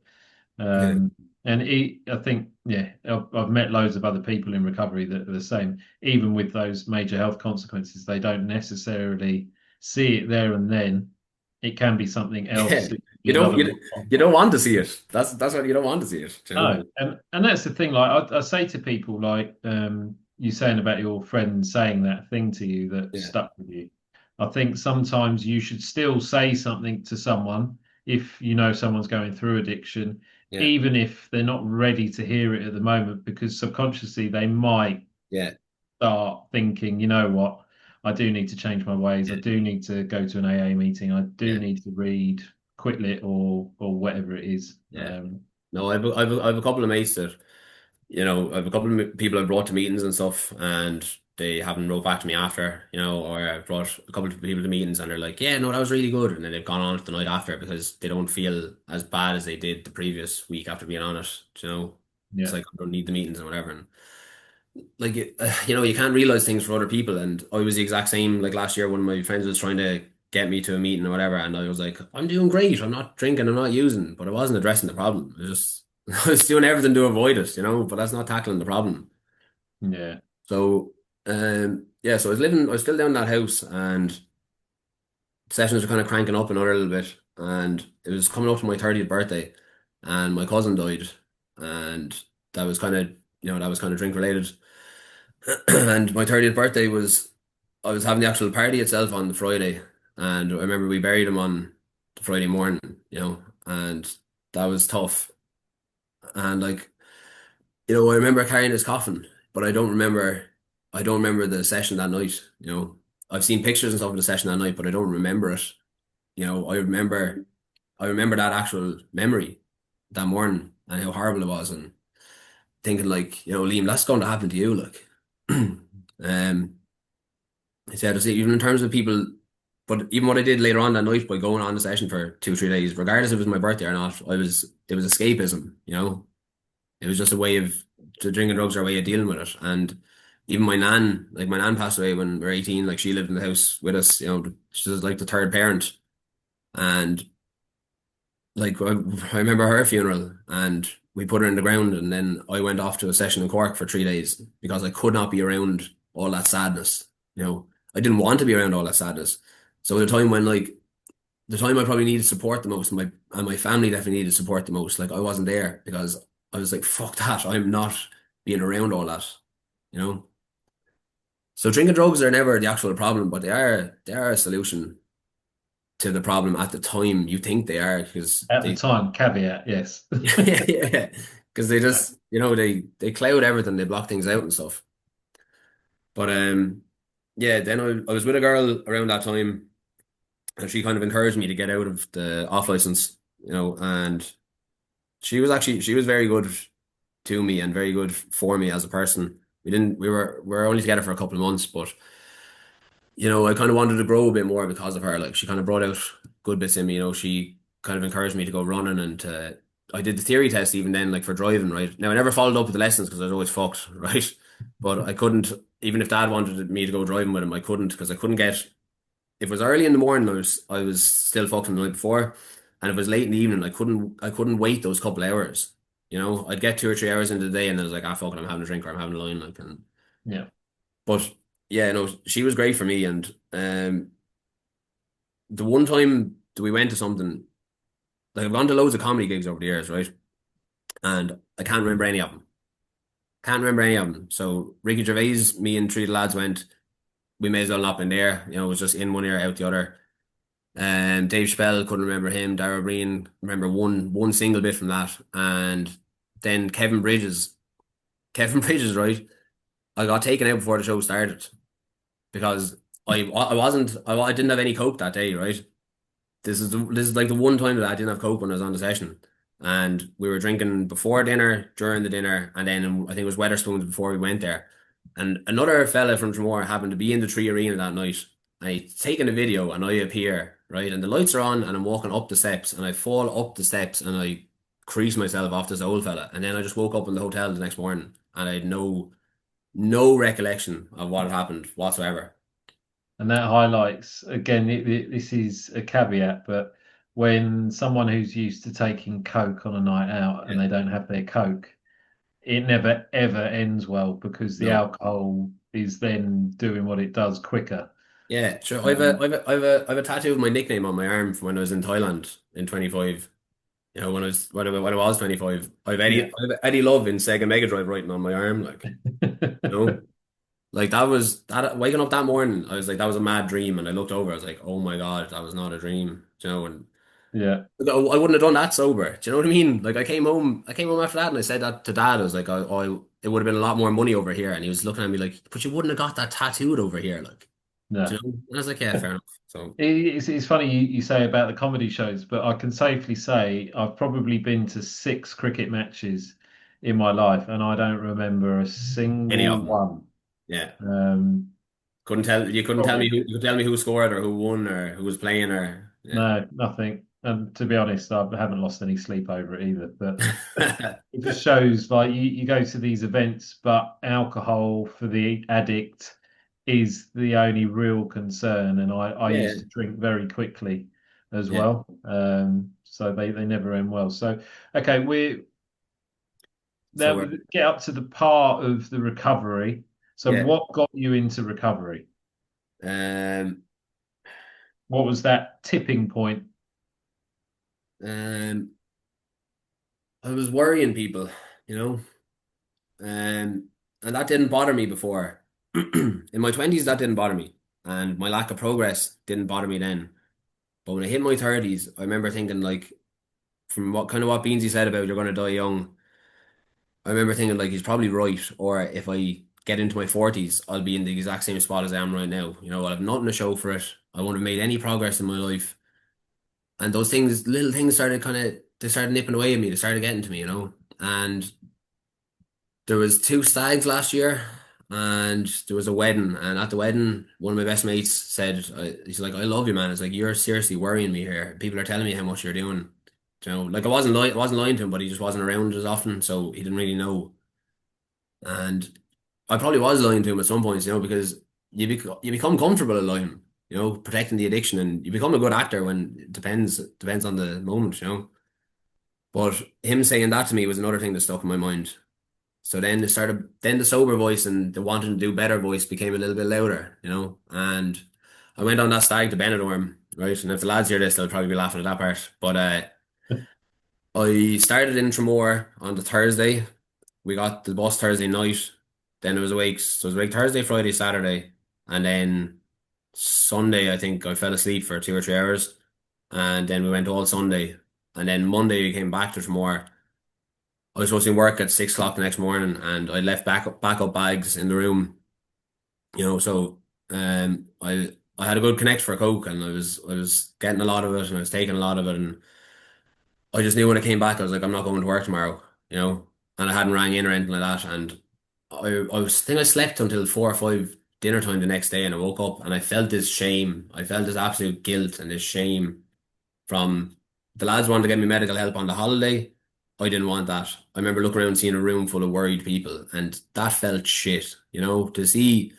[SPEAKER 1] Um, and I think, yeah, I've met loads of other people in recovery that are the same. Even with those major health consequences, they don't necessarily see it there and then. It can be something else.
[SPEAKER 2] yeah.
[SPEAKER 1] It could be
[SPEAKER 2] You don't
[SPEAKER 1] another.
[SPEAKER 2] you don't want to see it. That's what you don't want to see it. You
[SPEAKER 1] No,
[SPEAKER 2] know?
[SPEAKER 1] and that's the thing. Like I say to people, like you saying about your friend saying that thing to you that
[SPEAKER 2] Yeah,
[SPEAKER 1] stuck with you. I think sometimes you should still say something to someone if you know someone's going through addiction,
[SPEAKER 2] yeah,
[SPEAKER 1] even if they're not ready to hear it at the moment, because subconsciously they might
[SPEAKER 2] yeah,
[SPEAKER 1] start thinking, you know what, I do need to change my ways. I
[SPEAKER 2] yeah,
[SPEAKER 1] do need to go to an AA meeting. I do
[SPEAKER 2] yeah,
[SPEAKER 1] need to read Quit Lit or whatever it is.
[SPEAKER 2] yeah. No, I've a couple of mates that you know, I have a couple of people I've brought to meetings and stuff, and they haven't wrote back to me after, you know, or I've brought a couple of people to meetings and they're like, "Yeah, no, that was really good," and then they've gone on it the night after because they don't feel as bad as they did the previous week after being on it. You know, it's
[SPEAKER 1] Yeah,
[SPEAKER 2] like I don't need the meetings and whatever, and like you know, you can't realize things for other people. And I was the exact same. Like last year, one of my friends was trying to get me to a meeting or whatever, and I was like, "I'm doing great. I'm not drinking. I'm not using," but I wasn't addressing the problem. I just I was doing everything to avoid it, you know, but that's not tackling the problem.
[SPEAKER 1] yeah.
[SPEAKER 2] So, yeah, so I was still down in that house, and sessions were kind of cranking up another little bit, and it was coming up to my 30th birthday, and my cousin died, and that was kind of, you know, that was kind of drink related, and my 30th birthday was, I was having the actual party itself on the Friday, and I remember we buried him on the Friday morning, you know, and that was tough, and like. You know, I remember carrying his coffin, but I don't remember the session that night, you know. I've seen pictures and stuff of the session that night, but I don't remember it. You know, I remember that actual memory that morning and how horrible it was and thinking like, you know, Liam, that's going to happen to you, like. I said, I see, even in terms of people, but even what I did later on that night by going on the session for 2, 3 days, regardless if it was my birthday or not, it was escapism, you know. It was just a way of the drinking drugs are a way of dealing with it. And even my nan passed away when we were 18. Like she lived in the house with us. You know, she was like the third parent. And like I remember her funeral, and we put her in the ground. And then I went off to a session in Cork for 3 days because I could not be around all that sadness. You know, I didn't want to be around all that sadness. So at the time when like the time I probably needed support the most, and my family definitely needed support the most. Like I wasn't there because I was like, fuck that. I'm not being around all that, you know. So drinking drugs are never the actual problem, but they are a solution to the problem at the time. You think they are because
[SPEAKER 1] At the
[SPEAKER 2] they
[SPEAKER 1] time, caveat, yes.
[SPEAKER 2] yeah, because they just you know they cloud everything, they block things out and stuff. But yeah, then I was with a girl around that time, and she kind of encouraged me to get out of the off license, and she was very good to me and very good for me as a person. We were only together for a couple of months, but I kind of wanted to grow a bit more because of her. Like she kind of brought out good bits in me. She kind of encouraged me to go running, and I did the theory test even then, like for driving. Right now, I never followed up with the lessons because I was always fucked. Right, but I couldn't. Even if Dad wanted me to go driving with him, I couldn't because I couldn't get. If it was early in the morning, I was still fucked from the night before, and if it was late in the evening, I couldn't wait those couple hours. I'd get 2 or 3 hours into the day, and I was like, fuck it, I'm having a drink or I'm having a line, like, and
[SPEAKER 1] Yeah.
[SPEAKER 2] but yeah, no, she was great for me. And the one time that we went to something, like I've gone to loads of comedy gigs over the years, right? And I can't remember any of them. Can't remember any of them. So Ricky Gervais, me and three of the lads went. We may as well not been there. It was just in one ear, out the other. Dave Chappelle, couldn't remember him. Dara Breen, remember one single bit from that. And then Kevin Bridges. Kevin Bridges, right? I got taken out before the show started because I didn't have any coke that day, right? This is like the one time that I didn't have coke when I was on the session, and we were drinking before dinner, during the dinner, and then I think it was Weatherspoons before we went there. And another fella from Tremor happened to be in the Tree Arena that night, and he's taking a video, and I appear right, and the lights are on, and I'm walking up the steps, and I fall up the steps, and I crease myself off this old fella, and then I just woke up in the hotel the next morning, and I had no recollection of what had happened whatsoever.
[SPEAKER 1] And that highlights again, this is a caveat, but when someone who's used to taking Coke on a night out
[SPEAKER 2] Yeah.
[SPEAKER 1] and they don't have their Coke, it never ever ends well because the
[SPEAKER 2] No.
[SPEAKER 1] alcohol is then doing what it does quicker.
[SPEAKER 2] Yeah, sure.
[SPEAKER 1] Um,
[SPEAKER 2] I've a tattoo of my nickname on my arm from when I was in Thailand in 25. When I was 25.
[SPEAKER 1] yeah.
[SPEAKER 2] I've Eddie Love in Sega Mega Drive writing on my arm, like, you know, like that was that waking up that morning, I was like, that was a mad dream. And I looked over, I was like, oh my God, that was not a dream, and
[SPEAKER 1] Yeah.
[SPEAKER 2] I wouldn't have done that sober. Do you know what I mean? Like I came home after that and I said that to Dad. I was like, it would have been a lot more money over here. And he was looking at me like, but you wouldn't have got that tattooed over here, like, do
[SPEAKER 1] No.
[SPEAKER 2] you know? And I was like, yeah, fair enough. So
[SPEAKER 1] It's funny you say about the comedy shows, but I can safely say I've probably been to 6 cricket matches in my life, and I don't remember a
[SPEAKER 2] any
[SPEAKER 1] single
[SPEAKER 2] of them,
[SPEAKER 1] one.
[SPEAKER 2] yeah.
[SPEAKER 1] Um,
[SPEAKER 2] Couldn't tell me
[SPEAKER 1] Probably
[SPEAKER 2] who you could tell me who scored or who won or who was playing or yeah.
[SPEAKER 1] no, nothing. And to be honest, I haven't lost any sleep over it either. But it just shows like you go to these events, but alcohol for the addict is the only real concern. And I
[SPEAKER 2] Yeah,
[SPEAKER 1] used to drink very quickly as
[SPEAKER 2] yeah.
[SPEAKER 1] well. So they never end well. So okay,
[SPEAKER 2] So
[SPEAKER 1] now we get up to the part of the recovery. So
[SPEAKER 2] yeah.
[SPEAKER 1] what got you into recovery?
[SPEAKER 2] Um
[SPEAKER 1] What was that tipping point?
[SPEAKER 2] um I was worrying people, you know. And that didn't bother me before. In my 20s, that didn't bother me. And my lack of progress didn't bother me then. But when I hit my 30s, I remember thinking, like, from what Beansy said about you're going to die young, I remember thinking, like, he's probably right. Or if I get into my 40s, I'll be in the exact same spot as I am right now. I'll have nothing to show for it. I won't have made any progress in my life. And those things, little things they started nipping away at me. They started getting to me. And there was two stags last year, and there was a wedding. And at the wedding, one of my best mates said, "He's like, I love you, man. It's like you're seriously worrying me here. People are telling me how much you're doing. Like I wasn't lying to him, but he just wasn't around as often, so he didn't really know. And I probably was lying to him at some points, because you become comfortable at lying, protecting the addiction, and you become a good actor when it depends on the moment. But him saying that to me was another thing that stuck in my mind. So then the sober voice and the wanting to do better voice became a little bit louder. And I went on that stag to Benidorm, right? And if the lads hear this, they'll probably be laughing at that part. But I started in Tremor on the Thursday. We got the bus Thursday night. Then it was awake. So it was awake Thursday, Friday, Saturday. And then Sunday, I think I fell asleep for 2 or 3 hours. And then we went all Sunday. And then Monday, we came back to Tremor. I was supposed to work at 6 o'clock the next morning, and I left backup bags in the room. So I had a good connect for Coke, and I was getting a lot of it, and I was taking a lot of it, and I just knew when I came back, I was like, I'm not going to work tomorrow, you know, and I hadn't rang in or anything like that, and I think I slept until 4 or 5 dinner time the next day, and I woke up and I felt this shame, I felt this absolute guilt and this shame from the lads wanted to get me medical help on the holiday. I didn't want that. I remember looking around seeing a room full of worried people, and that felt shit, you know, to see.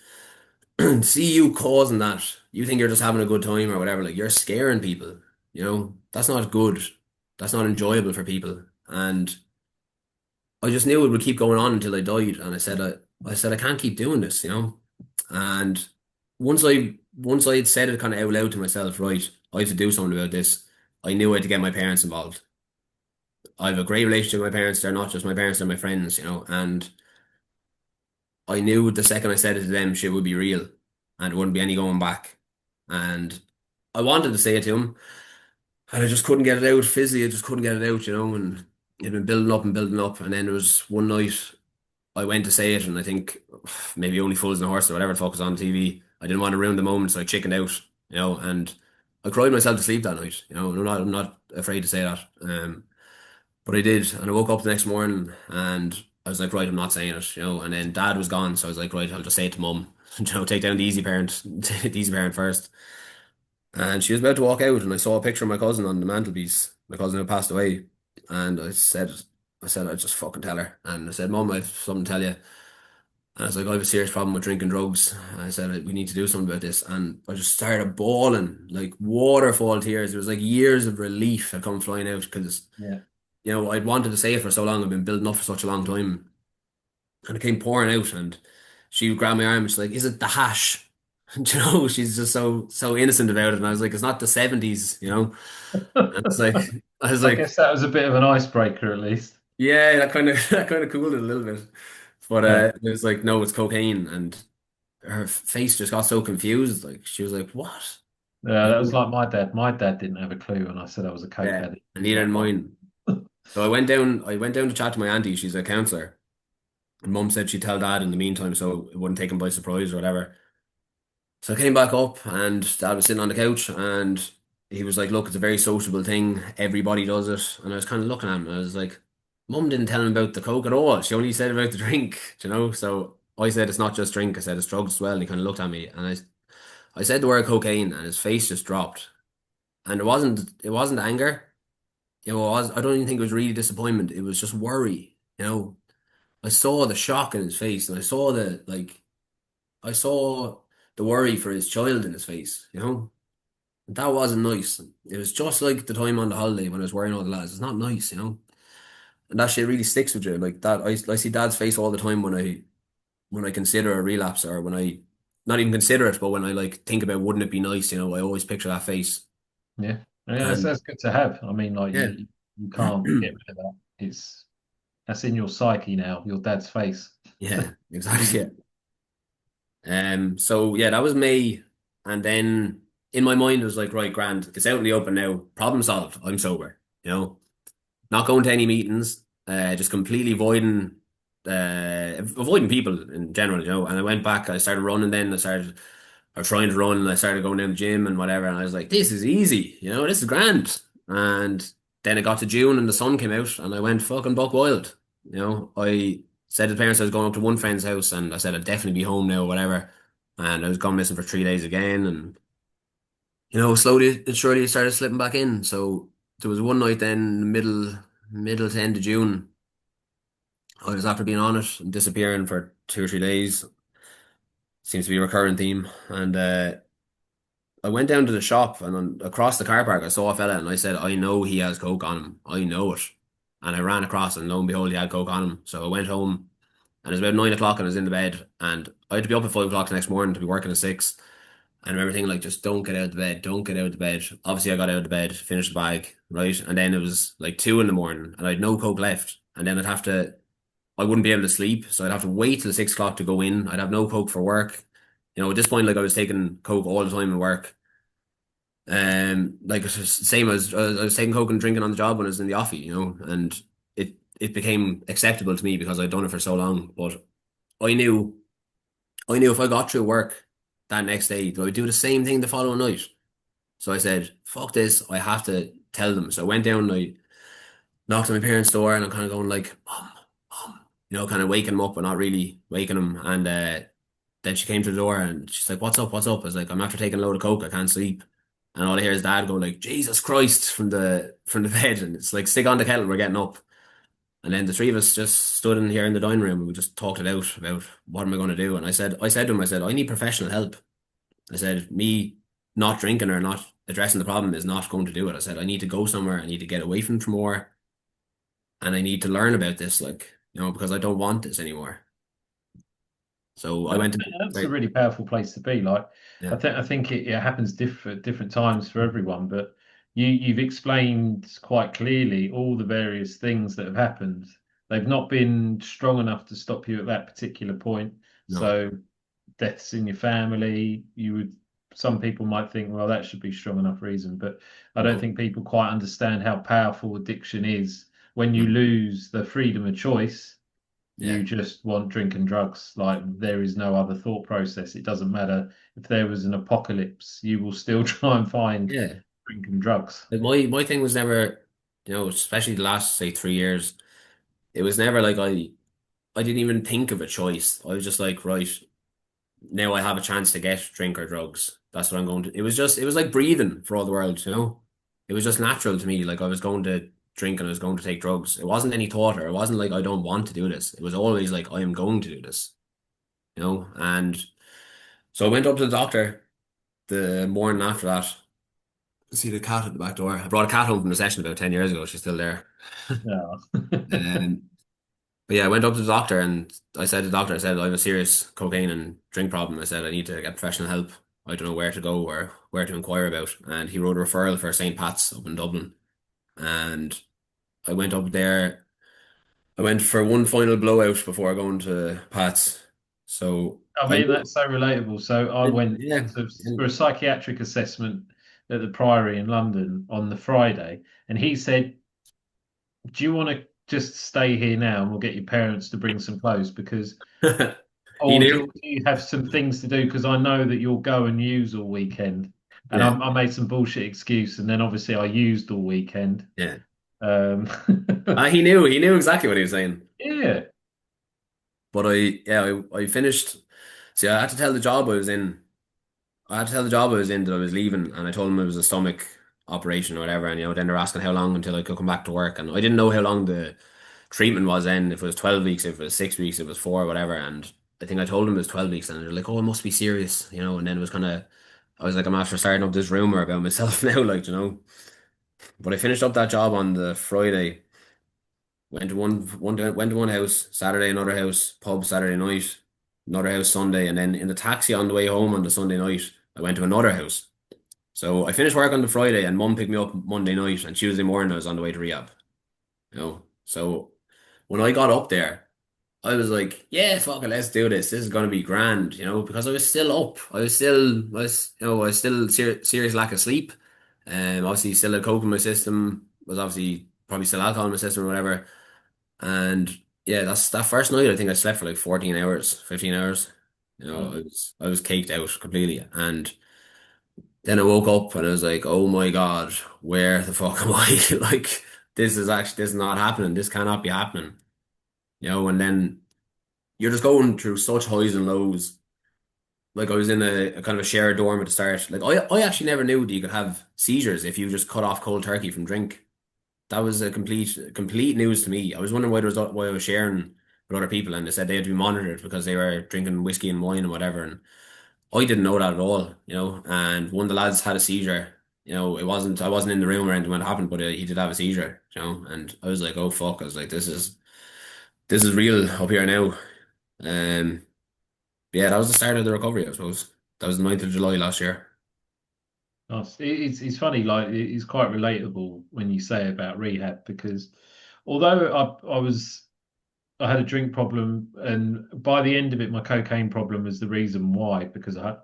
[SPEAKER 2] See you causing that. You think you're just having a good time or whatever. Like you're scaring people. You know, that's not good. That's not enjoyable for people. And I just knew it would keep going on until I died. And I said I can't keep doing this. You know. And once I had said it kind of out loud to myself, right, I have to do something about this. I knew I had to get my parents involved. I have a great relationship with my parents. They're not just my parents; they're my friends. You know, and I knew the second I said it to them, shit would be real and there wouldn't be any going back. And I wanted to say it to him, and I just couldn't get it out physically. I just couldn't get it out, you know. And it'd been building up and building up. And then there was one night I went to say it, and I think maybe only Fools and Horses or whatever the fuck was on TV. I didn't want to ruin the moment, so I chickened out, you know. And I cried myself to sleep that night, you know. And I'm not afraid to say that. But I did, and I woke up the next morning and I was like, right, I'm not saying it, you know. And then Dad was gone, so I was like, right, I'll just say it to Mum, you know, take down the easy parent, the easy parent first. And she was about to walk out, and I saw a picture of my cousin on the mantelpiece, my cousin who passed away. And I said, I'd just fucking tell her. And I said, Mum, I've something to tell you. And I was like, I have a serious problem with drinking drugs. And I said, we need to do something about this. And I just started bawling, like waterfall tears. It was like years of relief had come flying out because
[SPEAKER 1] Yeah.
[SPEAKER 2] you know, I'd wanted to say it for so long. I've been building up for such a long time. And it came pouring out and she would grab my arm and she's like, is it the hash? And, you know, she's just so innocent about it. And I was like, it's not the 70s, you know? And it's like I was
[SPEAKER 1] I
[SPEAKER 2] like,
[SPEAKER 1] guess that was a bit of an icebreaker at least.
[SPEAKER 2] yeah, that kind of that kind of cooled it a little bit. But
[SPEAKER 1] Yeah.
[SPEAKER 2] it was like, no, it's cocaine. And her face just got so confused. Like she was like, what?
[SPEAKER 1] Yeah,
[SPEAKER 2] You
[SPEAKER 1] that was
[SPEAKER 2] know?
[SPEAKER 1] like my dad. My dad didn't have a clue when I said I was a coke
[SPEAKER 2] Yeah.
[SPEAKER 1] addict. He
[SPEAKER 2] And
[SPEAKER 1] was
[SPEAKER 2] neither in
[SPEAKER 1] like, "Oh."
[SPEAKER 2] mine. So I went down to chat to my auntie, she's a counselor. And mum said she'd tell dad in the meantime so it wouldn't take him by surprise or whatever. So I came back up and dad was sitting on the couch and he was like, look, it's a very sociable thing. Everybody does it. And I was kind of looking at him and I was like, mum didn't tell him about the coke at all. She only said about the drink, you know? So I said, it's not just drink. I said, it's drugs as well. And he kind of looked at me and I said the word cocaine and his face just dropped. And it wasn't anger. You know, I don't even think it was really disappointment. It was just worry, you know? I saw the shock in his face and I saw the worry for his child in his face, you know? That wasn't nice. It was just like the time on the holiday when I was wearing all the lads. It's not nice, you know? And that shit really sticks with you. Like that I see dad's face all the time when I consider a relapse or when I not even consider it, but when I like think about wouldn't it be nice, you know, I always picture that face.
[SPEAKER 1] Yeah. Yeah,
[SPEAKER 2] And
[SPEAKER 1] that's good to have. I mean, like
[SPEAKER 2] yeah.
[SPEAKER 1] you can't get rid of that. That's in your psyche now, your dad's face.
[SPEAKER 2] Yeah, exactly. Yeah. So yeah, that was May. And then in my mind, it was like, right, grand, it's out in the open now. Problem solved. I'm sober. You know, not going to any meetings, just completely avoiding people in general, you know. And I went back, I started running then, I was trying to run, and I started going down the gym and whatever. And I was like, this is easy, you know, this is grand. And then it got to June and the sun came out and I went fucking buck wild. You know, I said to the parents I was going up to one friend's house and I said I'd definitely be home now, whatever. And I was gone missing for 3 days again. And, you know, slowly and surely it started slipping back in. So there was one night then, middle to end of June, I was after being on it and disappearing for 2 or 3 days. Seems to be a recurring theme. And I went down to the shop and across the car park, I saw a fella and I said, I know he has coke on him. I know it. And I ran across and lo and behold, he had coke on him. So I went home and it was about 9 o'clock and I was in the bed and I had to be up at 5 o'clock the next morning to be working at 6. And I remember thinking like, just don't get out of the bed, don't get out of the bed. Obviously I got out of the bed, finished the bag, right? And then it was like 2 in the morning and I had no coke left. And then I wouldn't be able to sleep. So I'd have to wait till 6 o'clock to go in. I'd have no coke for work. You know, at this point, like I was taking coke all the time in work. Like it's the same as I was taking coke and drinking on the job when I was in the office, you know, and it became acceptable to me because I'd done it for so long. But I knew I knew if I got through work. that next day, but I would do the same thing the following night. So I said, fuck this, I have to tell them. So I went down and I knocked on my parents' door and I'm kind of going like, Mom, kind of waking them up but not really waking them. And then she came to the door and she's like, what's up? What's up? I was like, I'm after taking a load of coke, I can't sleep. And all I hear is Dad go like, Jesus Christ from the bed, and it's like, stick on the kettle, we're getting up. And then the three of us just stood in here in the dining room and we just talked it out about what am I going to do. And I said to him, I said, I need professional help. I said, me not drinking or not addressing the problem is not going to do it. I said, I need to go somewhere. I need to get away from it more. And I need to learn about this, like, because I don't want this anymore. So I
[SPEAKER 1] Well,
[SPEAKER 2] went to,
[SPEAKER 1] that's a
[SPEAKER 2] right,
[SPEAKER 1] really powerful place to be. Like,
[SPEAKER 2] yeah,
[SPEAKER 1] I think it happens different times for everyone, but you've explained quite clearly all the various things that have happened. They've not been strong enough to stop you at that particular point.
[SPEAKER 2] no,
[SPEAKER 1] So deaths in your family, some people might think, well, that should be strong enough reason, but I don't
[SPEAKER 2] no,
[SPEAKER 1] think people quite understand how powerful addiction is. When you
[SPEAKER 2] no,
[SPEAKER 1] lose the freedom of choice,
[SPEAKER 2] yeah,
[SPEAKER 1] you just want drink and drugs. Like there is no other thought process. It doesn't matter if there was an apocalypse, you will still try and find
[SPEAKER 2] yeah.
[SPEAKER 1] drink and drugs.
[SPEAKER 2] Like my thing was never, especially the last, say, 3 years, it was never like I didn't even think of a choice. I was just like, right, now I have a chance to get drink or drugs. That's what I'm going to. It was like breathing for all the world. It was just natural to me. Like I was going to drink and I was going to take drugs. It wasn't any thought, or it wasn't like I don't want to do this. It was always like I am going to do this. And so I went up to the doctor the morning after that to see the cat at the back door. I brought a cat home from the session about 10 years ago. She's still there.
[SPEAKER 1] Yeah.
[SPEAKER 2] Um, But yeah, I went up to the doctor and I said to the doctor, I said, I have a serious cocaine and drink problem. I said, I need to get professional help. I don't know where to go or where to inquire about. And he wrote a referral for St. Pat's up in Dublin. And I went up there. I went for one final blowout before going to Pat's. So
[SPEAKER 1] I
[SPEAKER 2] I
[SPEAKER 1] mean,
[SPEAKER 2] knew,
[SPEAKER 1] that's so relatable. So I went
[SPEAKER 2] yeah,
[SPEAKER 1] for a psychiatric assessment at the Priory in London on the Friday, and he said, "Do you want to just stay here now, and we'll get your parents to bring some clothes because,
[SPEAKER 2] he
[SPEAKER 1] or
[SPEAKER 2] knew.
[SPEAKER 1] do you have some things to do? Because I know that you'll go and use all weekend." And
[SPEAKER 2] Yeah,
[SPEAKER 1] I made some bullshit excuse, and then obviously I used all weekend.
[SPEAKER 2] yeah.
[SPEAKER 1] Um,
[SPEAKER 2] He knew exactly what he was saying.
[SPEAKER 1] yeah.
[SPEAKER 2] But I finished. See, I had to tell the job I was in. I had to tell the job I was in that I was leaving, and I told them it was a stomach operation or whatever. And then they're asking how long until I could come back to work, and I didn't know how long the treatment was then. If it was 12 weeks, if it was 6 weeks, if it was four, whatever. And I think I told them it was 12 weeks, and they're like, "Oh, it must be serious." And then it was kind of, I was like, I'm after starting up this rumor about myself now, like. But I finished up that job on the Friday. Went to one house Saturday, another house pub Saturday night, another house Sunday, and then in the taxi on the way home on the Sunday night, I went to another house. So I finished work on the Friday, and Mum picked me up Monday night, and Tuesday morning I was on the way to rehab. So when I got up there, I was like, yeah, fuck it, let's do this. This is gonna be grand, because I was still up. I was still serious lack of sleep. Obviously still had coke in my system. Was obviously probably still alcohol in my system or whatever. And yeah, that's that first night. I think I slept for like 14 hours, 15 hours.
[SPEAKER 1] Oh,
[SPEAKER 2] I was caked out completely. And then I woke up and I was like, oh my God, where the fuck am I? Like, this is not happening. This cannot be happening. And then you're just going through such highs and lows. Like I was in a kind of a shared dorm at the start. Like I actually never knew that you could have seizures if you just cut off cold turkey from drink. That was a complete news to me. I was wondering why I was sharing with other people, and they said they had to be monitored because they were drinking whiskey and wine and whatever. And I didn't know that at all. And one of the lads had a seizure. I wasn't in the room or anything when it happened, but he did have a seizure. And I was like, oh fuck! I was like, this is real up here now. Um, yeah, that was the start of the recovery, I suppose. That was the 9th of July last year.
[SPEAKER 1] nice. It's funny, like it's quite relatable when you say about rehab because although I had a drink problem, and by the end of it, my cocaine problem was the reason why because I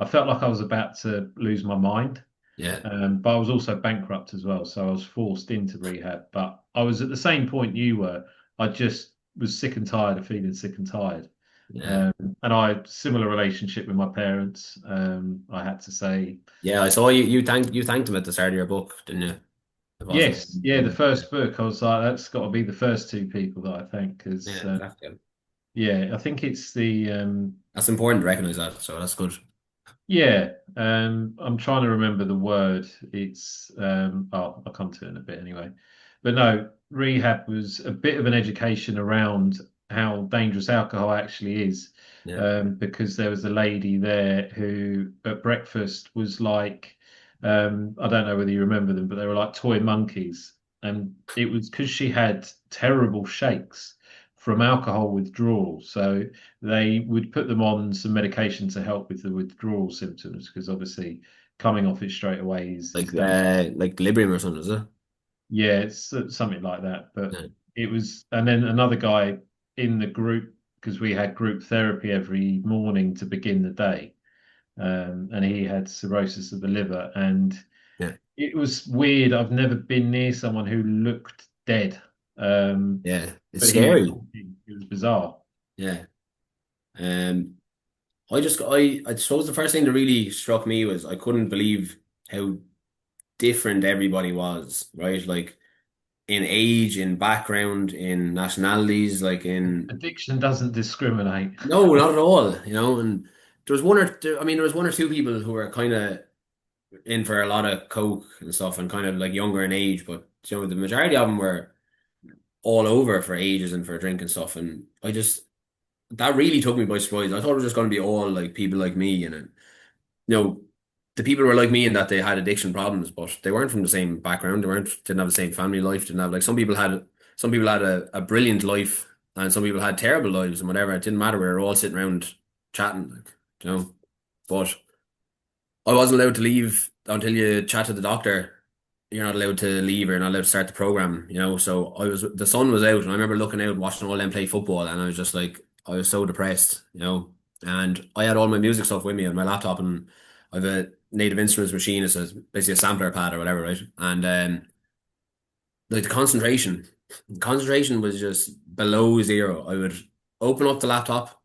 [SPEAKER 1] felt like I was about to lose my mind.
[SPEAKER 2] Yeah,
[SPEAKER 1] But I was also bankrupt as well, so I was forced into rehab. But I was at the same point you were. I just was sick and tired of feeling sick and tired.
[SPEAKER 2] Yeah.
[SPEAKER 1] And I had similar relationship with my parents. I had to say
[SPEAKER 2] Yeah, I saw you thanked him at the start of your book, didn't you? It wasn't.
[SPEAKER 1] yes, yeah. The first book, I was like, that's got to be the first two people that I thank because
[SPEAKER 2] Yeah, exactly.
[SPEAKER 1] yeah, I think it's the
[SPEAKER 2] That's important to recognize that, so that's good.
[SPEAKER 1] yeah. I'm trying to remember the word. It's oh, I'll come to it in a bit anyway. But no, rehab was a bit of an education around how dangerous alcohol actually is.
[SPEAKER 2] Yeah.
[SPEAKER 1] Because there was a lady there who at breakfast was like, I don't know whether you remember them, but they were like toy monkeys. And it was because she had terrible shakes from alcohol withdrawal. So they would put them on some medication to help with the withdrawal symptoms because obviously coming off it straight away is dangerous.
[SPEAKER 2] Like Librium or something, is it?
[SPEAKER 1] Yeah, it's something like that. But
[SPEAKER 2] Yeah.
[SPEAKER 1] it was, and then another guy in the group because we had group therapy every morning to begin the day, and he had cirrhosis of the liver, and
[SPEAKER 2] Yeah.
[SPEAKER 1] it was weird. I've never been near someone who looked dead,
[SPEAKER 2] Yeah. It's
[SPEAKER 1] but he was
[SPEAKER 2] scary.
[SPEAKER 1] talking. It was bizarre.
[SPEAKER 2] Yeah. Um, I suppose the first thing that really struck me was I couldn't believe how different everybody was, right? Like in age, in background, in nationalities, like in
[SPEAKER 1] Addiction doesn't discriminate.
[SPEAKER 2] no, not at all, and there was one or two people who were kind of in for a lot of coke and stuff and kind of like younger in age, but the majority of them were all over for ages and for drink and stuff. And that really took me by surprise. I thought it was just going to be all like people like me and the people were like me in that they had addiction problems, but they weren't from the same background. Didn't have the same family life. Didn't have like some people had a brilliant life, and some people had terrible lives and whatever. It didn't matter. We were all sitting around chatting, like, you know. But I wasn't allowed to leave until you chat to the doctor. You're not allowed to leave, or you're not allowed to start the program. So the sun was out, and I remember looking out, watching all them play football, and I was just like, I was so depressed. And I had all my music stuff with me on my laptop, and I have a native instruments machine. It's basically a sampler pad or whatever, right? And like the concentration was just below zero. I would open up the laptop,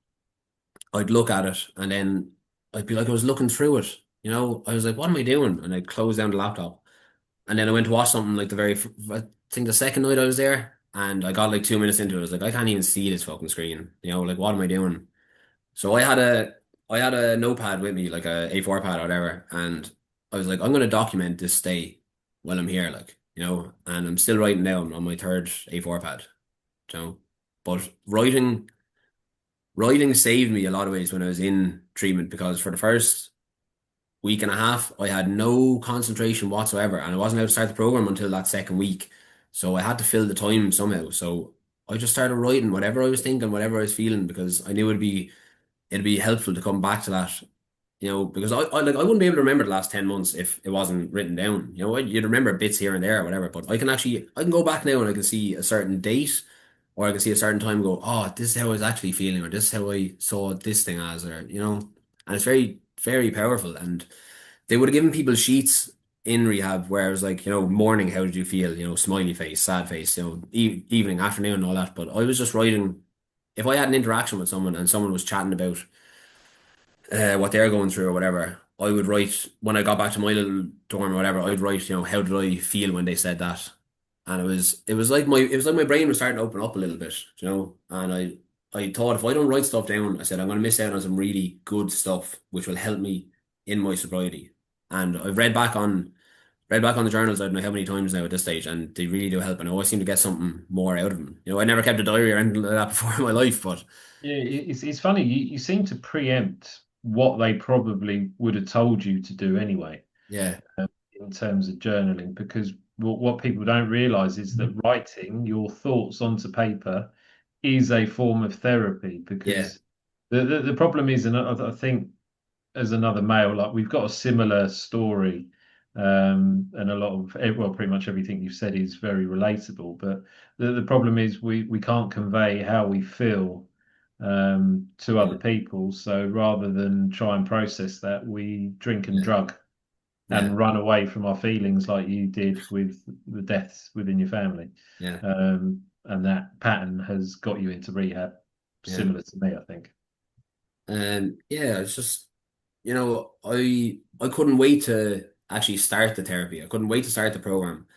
[SPEAKER 2] I'd look at it, and then I'd be like, I was looking through it. I was like, what am I doing? And I'd close down the laptop. And then I went to watch something like I think the second night I was there, and I got like 2 minutes into it. I was like, I can't even see this fucking screen. Like what am I doing? So I had a notepad with me, like a A4 pad or whatever, and I was like, I'm gonna document this stay while I'm here, and I'm still writing down on my third A4 pad, you know. But writing saved me a lot of ways when I was in treatment because for the first week and a half, I had no concentration whatsoever, and I wasn't able to start the program until that second week. So I had to fill the time somehow. So I just started writing whatever I was thinking, whatever I was feeling, because I knew it'd be helpful to come back to that. Because I wouldn't be able to remember the last 10 months if it wasn't written down. You'd remember bits here and there or whatever, but I can go back now and I can see a certain date, or I can see a certain time and go, oh, this is how I was actually feeling, or this is how I saw this thing as, and it's very, very powerful. And they would have given people sheets in rehab where it was like, morning, how did you feel? Smiley face, sad face, evening, afternoon, and all that. But I was just writing, if I had an interaction with someone and someone was chatting about what they're going through or whatever, I would write when I got back to my little dorm or whatever, I'd write, how did I feel when they said that? And it was like my brain was starting to open up a little bit, and I thought if I don't write stuff down, I said I'm gonna miss out on some really good stuff which will help me in my sobriety. And I've read back on the journals, I don't know how many times now at this stage, and they really do help. And I always seem to get something more out of them. I never kept a diary or anything like that before in my life, but
[SPEAKER 1] Yeah, it's funny. You seem to preempt what they probably would have told you to do anyway,
[SPEAKER 2] yeah,
[SPEAKER 1] in terms of journaling, because what people don't realize is that writing your thoughts onto paper is a form of therapy.
[SPEAKER 2] yeah,
[SPEAKER 1] Because the problem is, and I think as another male, like we've got a similar story, and a lot of well, pretty much everything you've said is very relatable. But the problem is we can't convey how we feel to other
[SPEAKER 2] yeah,
[SPEAKER 1] people. So rather than try and process that, we drink and
[SPEAKER 2] yeah,
[SPEAKER 1] drug
[SPEAKER 2] yeah,
[SPEAKER 1] and run away from our feelings, like you did with the deaths within your family.
[SPEAKER 2] yeah,
[SPEAKER 1] And that pattern has got you into rehab,
[SPEAKER 2] yeah,
[SPEAKER 1] similar to me, I think.
[SPEAKER 2] Yeah, it's just, I couldn't wait to actually start the therapy. I couldn't wait to start the program.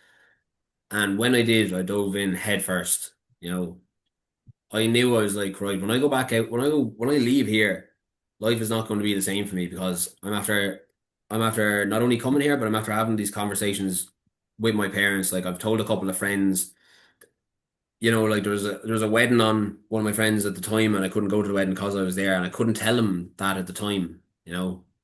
[SPEAKER 2] And when I did, I dove in head first. You know, I knew I was like, right, when I go back out, when I leave here, life is not going to be the same for me because I'm after not only coming here, but I'm after having these conversations with my parents. Like I've told a couple of friends, like there was a wedding on one of my friends at the time, and I couldn't go to the wedding because I was there, and I couldn't tell him that at the time.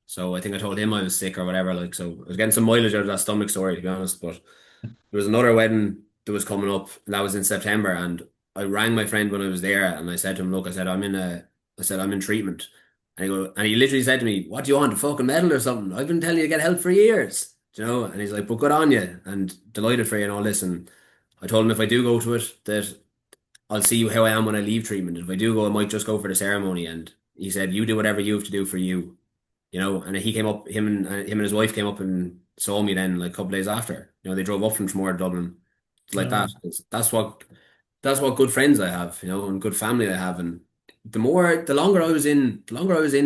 [SPEAKER 2] So I think I told him I was sick or whatever. Like, so I was getting some mileage out of that stomach story, to be honest. But there was another wedding that was coming up, and that was in September. And I rang my friend when I was there, and I said to him, "Look, I said I'm in treatment." And he literally said to me, "What do you want, a fucking medal or something? I've been telling you to get help for years." And he's like, "But good on you, and delighted for you and all this." And I told him if I do go to it, that I'll see how I am when I leave treatment. If I do go, I might just go for the ceremony. And he said, "You do whatever you have to do for you." And he came up, him and his wife came up and saw me then like a couple of days after. They drove up from Tramore to Dublin. It's like that.
[SPEAKER 1] No.
[SPEAKER 2] That's what good friends I have, and good family I have. And the longer I was in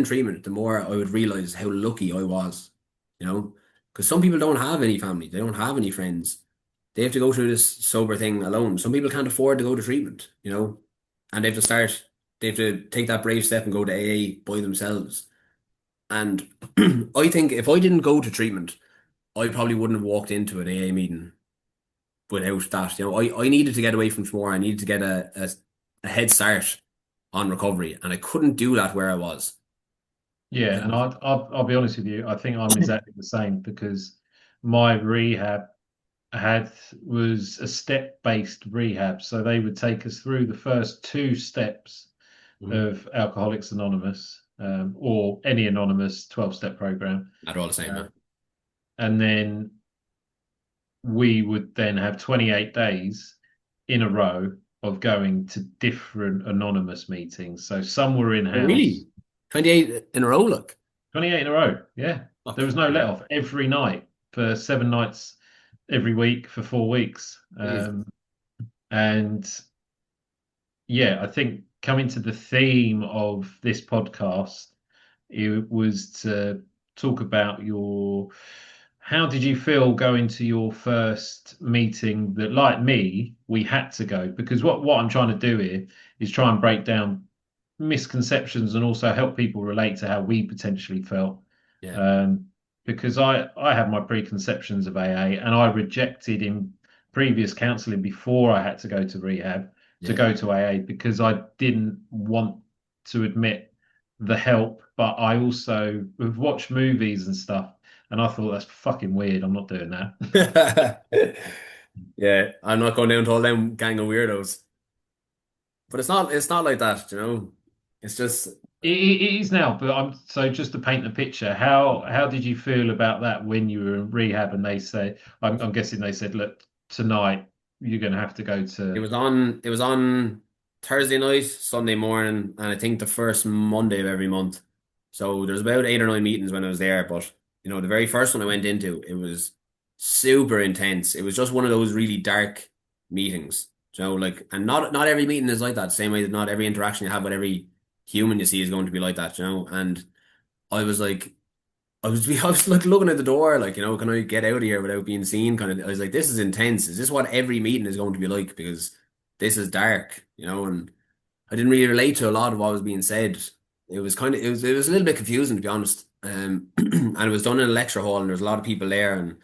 [SPEAKER 2] treatment, the more I would realize how lucky I was, you know, because some people don't have any family, they don't have any friends. They have to go through this sober thing alone. Some people can't afford to go to treatment, and they have to take that brave step and go to AA by themselves. And I think if I didn't go to treatment, I probably wouldn't have walked into an AA meeting without that. I needed to get away from Tmore. I needed to get a head start on recovery, and I couldn't do that where I was.
[SPEAKER 1] Yeah, and I'll be honest with you. I think I'm exactly the same because my rehab had was a step-based rehab, so they would take us through the first two steps
[SPEAKER 2] Mhm.
[SPEAKER 1] of Alcoholics Anonymous, or any anonymous 12-step program,
[SPEAKER 2] They're all the same,
[SPEAKER 1] uh,
[SPEAKER 2] yeah.
[SPEAKER 1] and then we would then have 28 days in a row of going to different anonymous meetings. So some were
[SPEAKER 2] Oh,
[SPEAKER 1] in-house.
[SPEAKER 2] really? 28 in a row, look.
[SPEAKER 1] 28 in a row. Yeah. There was
[SPEAKER 2] Fucking
[SPEAKER 1] no let
[SPEAKER 2] hell.
[SPEAKER 1] off every night for 7 nights every week for 4 weeks.
[SPEAKER 2] Jesus.
[SPEAKER 1] And yeah, I think coming to the theme of this podcast, it was to talk about how did you feel going to your first meeting that, like me, we had to go? Because what I'm trying to do here is try and break down misconceptions and also help people relate to how we potentially felt.
[SPEAKER 2] Yeah.
[SPEAKER 1] Um, because I have my preconceptions of AA and I rejected in previous counselling before I had to go to rehab to
[SPEAKER 2] Yeah.
[SPEAKER 1] go to AA because I didn't want to admit the help, but I also have watched movies and stuff and I thought that's fucking weird. I'm not doing that.
[SPEAKER 2] Yeah, I'm not going down to all them gang of weirdos. But it's not like that. It's just
[SPEAKER 1] It is now, but I'm so just to paint the picture. How did you feel about that when you were in rehab and they say, I'm guessing they said, look, tonight you're going to have to go
[SPEAKER 2] it
[SPEAKER 1] to.
[SPEAKER 2] was on it was on Thursday night, Sunday morning, and I think the first Monday of every month. So there's about 8 or 9 meetings when I was there, but the very first one I went into, it was super intense. It was just one of those really dark meetings. Like, and not every meeting is like that. Same way that not every interaction you have with every human you see is going to be like that. And I was like, I was like looking at the door, like, can I get out of here without being seen? Kind of, I was like, this is intense. Is this what every meeting is going to be like? Because this is dark. And I didn't really relate to a lot of what was being said. It was a little bit confusing, to be honest. And it was done in a lecture hall, and there was a lot of people there, and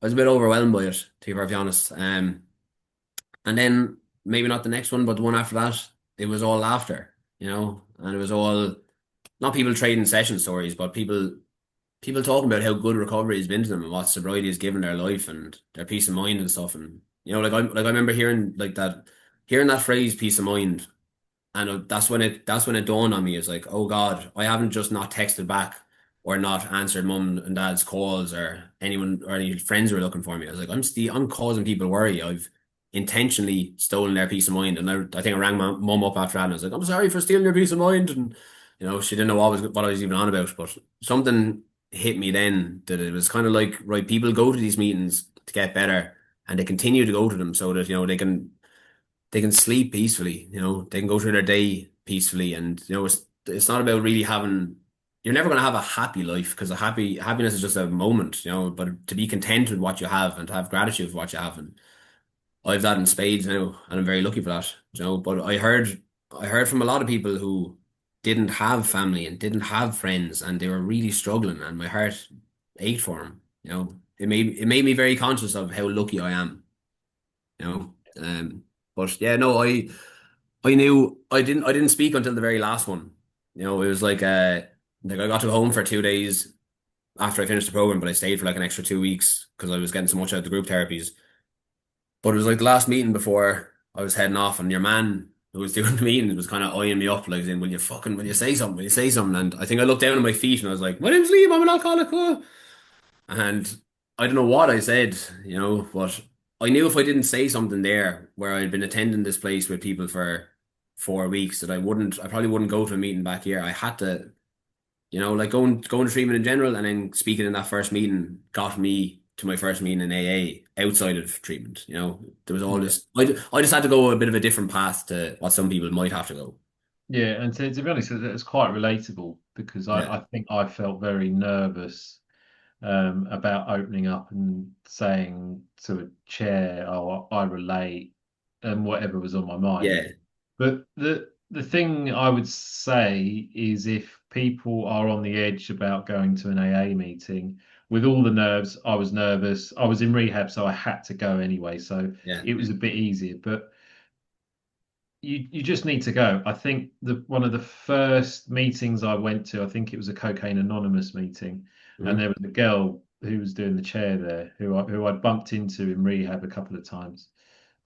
[SPEAKER 2] I was a bit overwhelmed by it, to be perfectly honest. And then maybe not the next one, but the one after that, it was all laughter, and it was all not people trading session stories, but people talking about how good recovery has been to them and what sobriety has given their life and their peace of mind and stuff. And like I remember hearing that phrase "peace of mind," and that's when it dawned on me. It's like, oh God, I haven't just not texted back or not answered mum and dad's calls or anyone or any friends who were looking for me. I was like, I'm causing people worry. I've intentionally stolen their peace of mind. And I think I rang my mum up after that and I was like, I'm sorry for stealing your peace of mind. And she didn't know what I was even on about. But something hit me then that it was kind of like, right, people go to these meetings to get better and they continue to go to them so that they can sleep peacefully. They can go through their day peacefully, and it's not about really having. You're never going to have a happy life because happiness is just a moment, you know. But to be content with what you have and to have gratitude for what you have, and I've that in spades now, and I'm very lucky for that, you know. But I heard from a lot of people who didn't have family and didn't have friends, and they were really struggling, and my heart ached for them. You know, it made me very conscious of how lucky I am. You know, but yeah, no, I knew I didn't speak until the very last one. You know, it was like I got to go home for 2 days after I finished the program, but I stayed for like an extra 2 weeks because I was getting so much out of the group therapies. But it was like the last meeting before I was heading off, and your man who was doing the meeting was kind of eyeing me up, like saying, will you say something? Will you say something?" And I think I looked down at my feet and I was like, "My name's Liam, I'm an alcoholic." And I don't know what I said, you know, but I knew if I didn't say something there where I'd been attending this place with people for 4 weeks that I probably wouldn't go to a meeting back here. I had to, you know, like going to treatment in general and then speaking in that first meeting got me to my first meeting in AA outside of treatment. You know, there was all
[SPEAKER 1] Yeah.
[SPEAKER 2] this. I just had to go a bit of a different path to what some people might have to go.
[SPEAKER 1] Yeah, and to be honest, it's quite relatable because
[SPEAKER 2] Yeah,
[SPEAKER 1] I think I felt very nervous about opening up and saying to a chair, "Oh, I relate," and whatever was on my mind.
[SPEAKER 2] yeah,
[SPEAKER 1] But the thing I would say is if people are on the edge about going to an AA meeting, with all the nerves, I was nervous. I was in rehab, so I had to go anyway, so
[SPEAKER 2] yeah.
[SPEAKER 1] it was a bit easier. But you just need to go. I think the one of the first meetings I went to, I think it was a Cocaine Anonymous meeting, and
[SPEAKER 2] Hmm.
[SPEAKER 1] there was a girl who was doing the chair there who I'd bumped into in rehab a couple of times,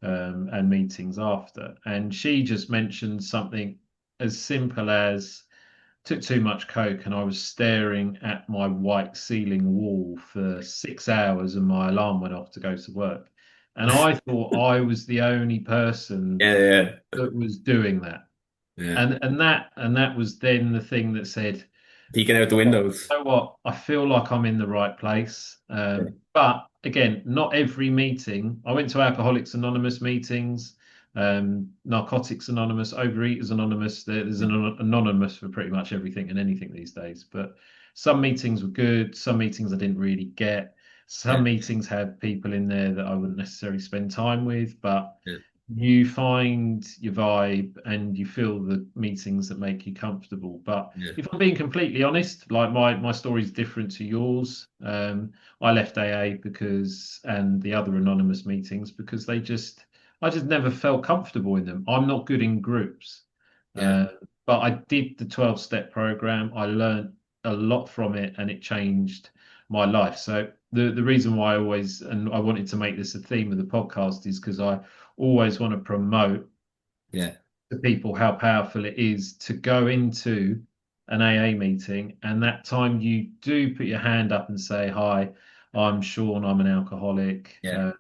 [SPEAKER 1] and meetings after, and she just mentioned something as simple as took too much coke and I was staring at my white ceiling wall for 6 hours and my alarm went off to go to work. And I thought I was the only person
[SPEAKER 2] Yeah, yeah,
[SPEAKER 1] that was doing that.
[SPEAKER 2] yeah.
[SPEAKER 1] And that was then the thing that said,
[SPEAKER 2] Peeking out the windows.
[SPEAKER 1] you know what, I feel like I'm in the right place.
[SPEAKER 2] Yeah,
[SPEAKER 1] But again, not every meeting. I went to Alcoholics Anonymous meetings, Narcotics Anonymous, Overeaters Anonymous. There's
[SPEAKER 2] yeah,
[SPEAKER 1] an anonymous for pretty much everything and anything these days. But some meetings were good. Some meetings I didn't really get. Some
[SPEAKER 2] yeah,
[SPEAKER 1] meetings had people in there that I wouldn't necessarily spend time with, but
[SPEAKER 2] yeah,
[SPEAKER 1] you find your vibe and you feel the meetings that make you comfortable. But
[SPEAKER 2] yeah,
[SPEAKER 1] if I'm being completely honest, like my story is different to yours. I left AA because and the other anonymous meetings because I just never felt comfortable in them. I'm not good in groups.
[SPEAKER 2] yeah,
[SPEAKER 1] Uh, but I did the 12-step program. I learned a lot from it and it changed my life. So the reason why I always and I wanted to make this a theme of the podcast is because I always want to promote
[SPEAKER 2] yeah,
[SPEAKER 1] to people how powerful it is to go into an AA meeting and that time you do put your hand up and say, "Hi, I'm Sean, I'm an alcoholic."
[SPEAKER 2] yeah,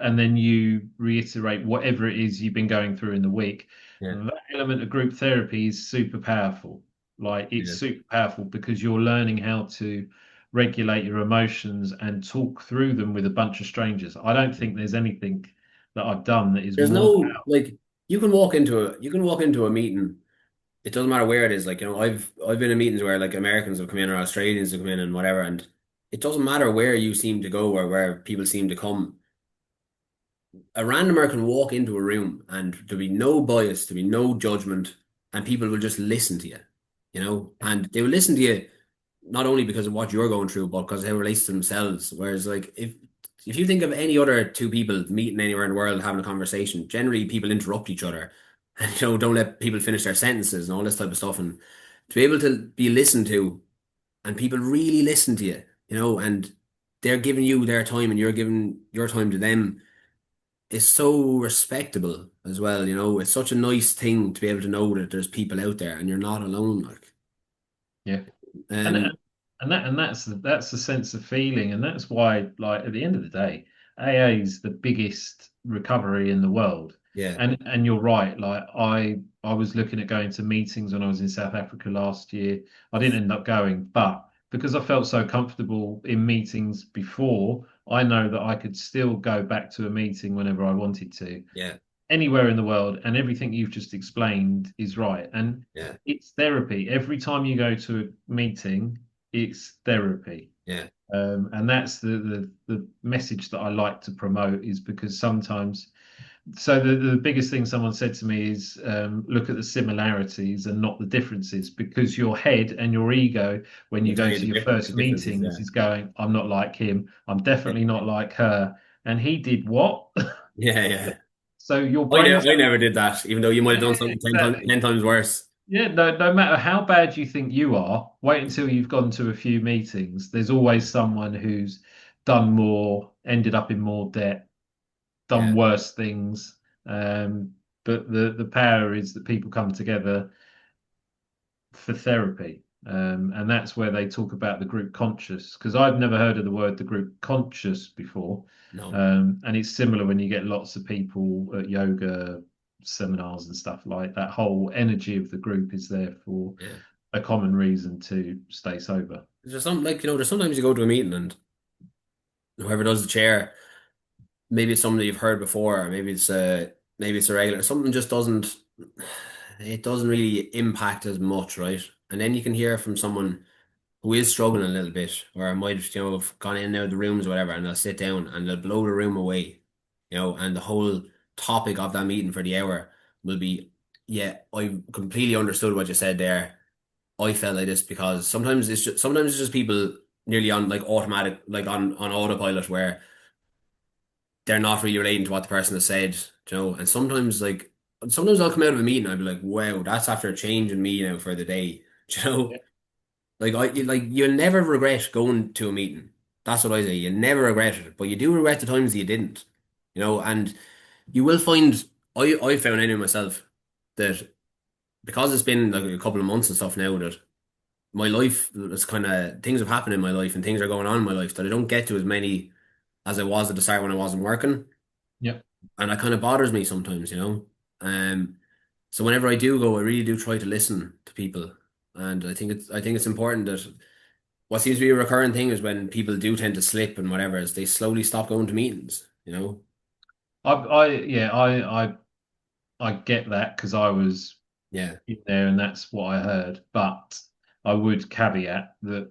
[SPEAKER 1] And then you reiterate whatever it is you've been going through in the week.
[SPEAKER 2] yeah,
[SPEAKER 1] That element of group therapy is super powerful. Like it's
[SPEAKER 2] yeah,
[SPEAKER 1] super powerful because you're learning how to regulate your emotions and talk through them with a bunch of strangers. I don't
[SPEAKER 2] yeah.
[SPEAKER 1] think there's anything that I've done that is
[SPEAKER 2] There's
[SPEAKER 1] more
[SPEAKER 2] no like you can walk into a meeting. It doesn't matter where it is. Like, you know, I've been in meetings where like Americans have come in or Australians have come in and whatever, and it doesn't matter where you seem to go or where people seem to come. A randomer can walk into a room and there'll be no bias, there'll be no judgment, and people will just listen to you, you know, and they will listen to you not only because of what you're going through, but because how it relates to themselves. Whereas, like, if you think of any other two people meeting anywhere in the world having a conversation, generally people interrupt each other and you know don't let people finish their sentences and all this type of stuff. And to be able to be listened to and people really listen to you, you know, and they're giving you their time and you're giving your time to them is so respectable as well. You know, it's such a nice thing to be able to know that there's people out there and you're not alone. Like,
[SPEAKER 1] yeah. And
[SPEAKER 2] um,
[SPEAKER 1] that's the sense of feeling, and that's why, like at the end of the day, AA is the biggest recovery in the world.
[SPEAKER 2] yeah,
[SPEAKER 1] And you're right. Like I was looking at going to meetings when I was in South Africa last year. I didn't end up going, but because I felt so comfortable in meetings before, I know that I could still go back to a meeting whenever I wanted to.
[SPEAKER 2] yeah,
[SPEAKER 1] anywhere in the world, and everything you've just explained is right. And
[SPEAKER 2] Yeah,
[SPEAKER 1] it's therapy. Every time you go to a meeting, it's therapy.
[SPEAKER 2] yeah,
[SPEAKER 1] And that's the message that I like to promote is because sometimes, so the biggest thing someone said to me is look at the similarities and not the differences, because your head and your ego, when
[SPEAKER 2] we'll
[SPEAKER 1] you
[SPEAKER 2] tell
[SPEAKER 1] go
[SPEAKER 2] you
[SPEAKER 1] to your
[SPEAKER 2] the
[SPEAKER 1] first
[SPEAKER 2] differences.
[SPEAKER 1] meetings, is going, I'm not like him. I'm definitely not like her. And he did what?
[SPEAKER 2] Yeah, yeah.
[SPEAKER 1] So your brain's
[SPEAKER 2] I never did that, even though you might have done
[SPEAKER 1] yeah,
[SPEAKER 2] something
[SPEAKER 1] exactly.
[SPEAKER 2] 10 times worse.
[SPEAKER 1] Yeah, no matter how bad you think you are, wait until you've gone to a few meetings. There's always someone who's done more, ended up in more debt, done
[SPEAKER 2] Yeah,
[SPEAKER 1] worse things. But the power is that people come together for therapy. And that's where they talk about the group conscious, because I've never heard of the word the group conscious before.
[SPEAKER 2] no,
[SPEAKER 1] And it's similar when you get lots of people at yoga seminars and stuff like that. Whole energy of the group is there for
[SPEAKER 2] yeah.
[SPEAKER 1] a common reason to stay sober.
[SPEAKER 2] There's some like there's sometimes you go to a meeting and whoever does the chair, maybe it's something you've heard before, or maybe it's a regular. Something just doesn't really impact as much, right? And then you can hear from someone who is struggling a little bit, or might have gone in and out of the rooms or whatever, and they'll sit down and they'll blow the room away, and the whole topic of that meeting for the hour will be, yeah, I completely understood what you said there. I felt like this because sometimes it's just people nearly on like automatic, like on autopilot, where they're not really relating to what the person has said, and sometimes I'll come out of a meeting and I'll be like, wow, that's after changing me now for the day. you know like you'll never regret going to a meeting. That's what I say. You never regret it, but you do regret the times that you didn't. And you will find. I found anyway myself that because it's been like a couple of months and stuff now, that my life is kind of things have happened in my life and things are going on in my life that I don't get to as many as I was at the start when I wasn't working,
[SPEAKER 1] Yep.
[SPEAKER 2] and that kind of bothers me sometimes. Um, so whenever I do go, I really do try to listen to people, and I think it's important that what seems to be a recurring thing is when people do tend to slip and whatever is they slowly stop going to meetings.
[SPEAKER 1] Yeah, I get that because I was
[SPEAKER 2] Yeah.
[SPEAKER 1] in there and that's what I heard. But I would caveat that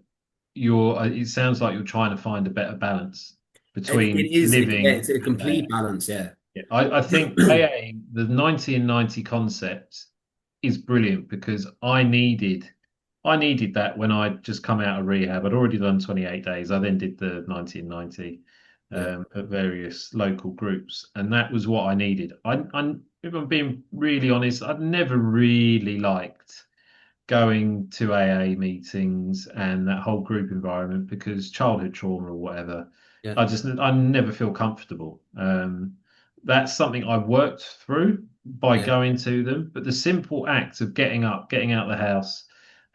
[SPEAKER 1] it sounds like you're trying to find a better balance
[SPEAKER 2] It
[SPEAKER 1] between
[SPEAKER 2] is, yeah,
[SPEAKER 1] living
[SPEAKER 2] it's a
[SPEAKER 1] and
[SPEAKER 2] complete
[SPEAKER 1] AA.
[SPEAKER 2] balance, yeah.
[SPEAKER 1] Yeah, I think AA, the 90 and 90 concept is brilliant because I needed that when I just come out of rehab. I'd already done 28 days. I then did the 90 and 90
[SPEAKER 2] Yeah,
[SPEAKER 1] at various local groups, and that was what I needed. If I'm being really honest, I'd never really liked going to AA meetings and that whole group environment because childhood trauma or whatever.
[SPEAKER 2] yeah,
[SPEAKER 1] I never feel comfortable. That's something I worked through by
[SPEAKER 2] yeah,
[SPEAKER 1] going to them, but the simple act of getting up, getting out of the house,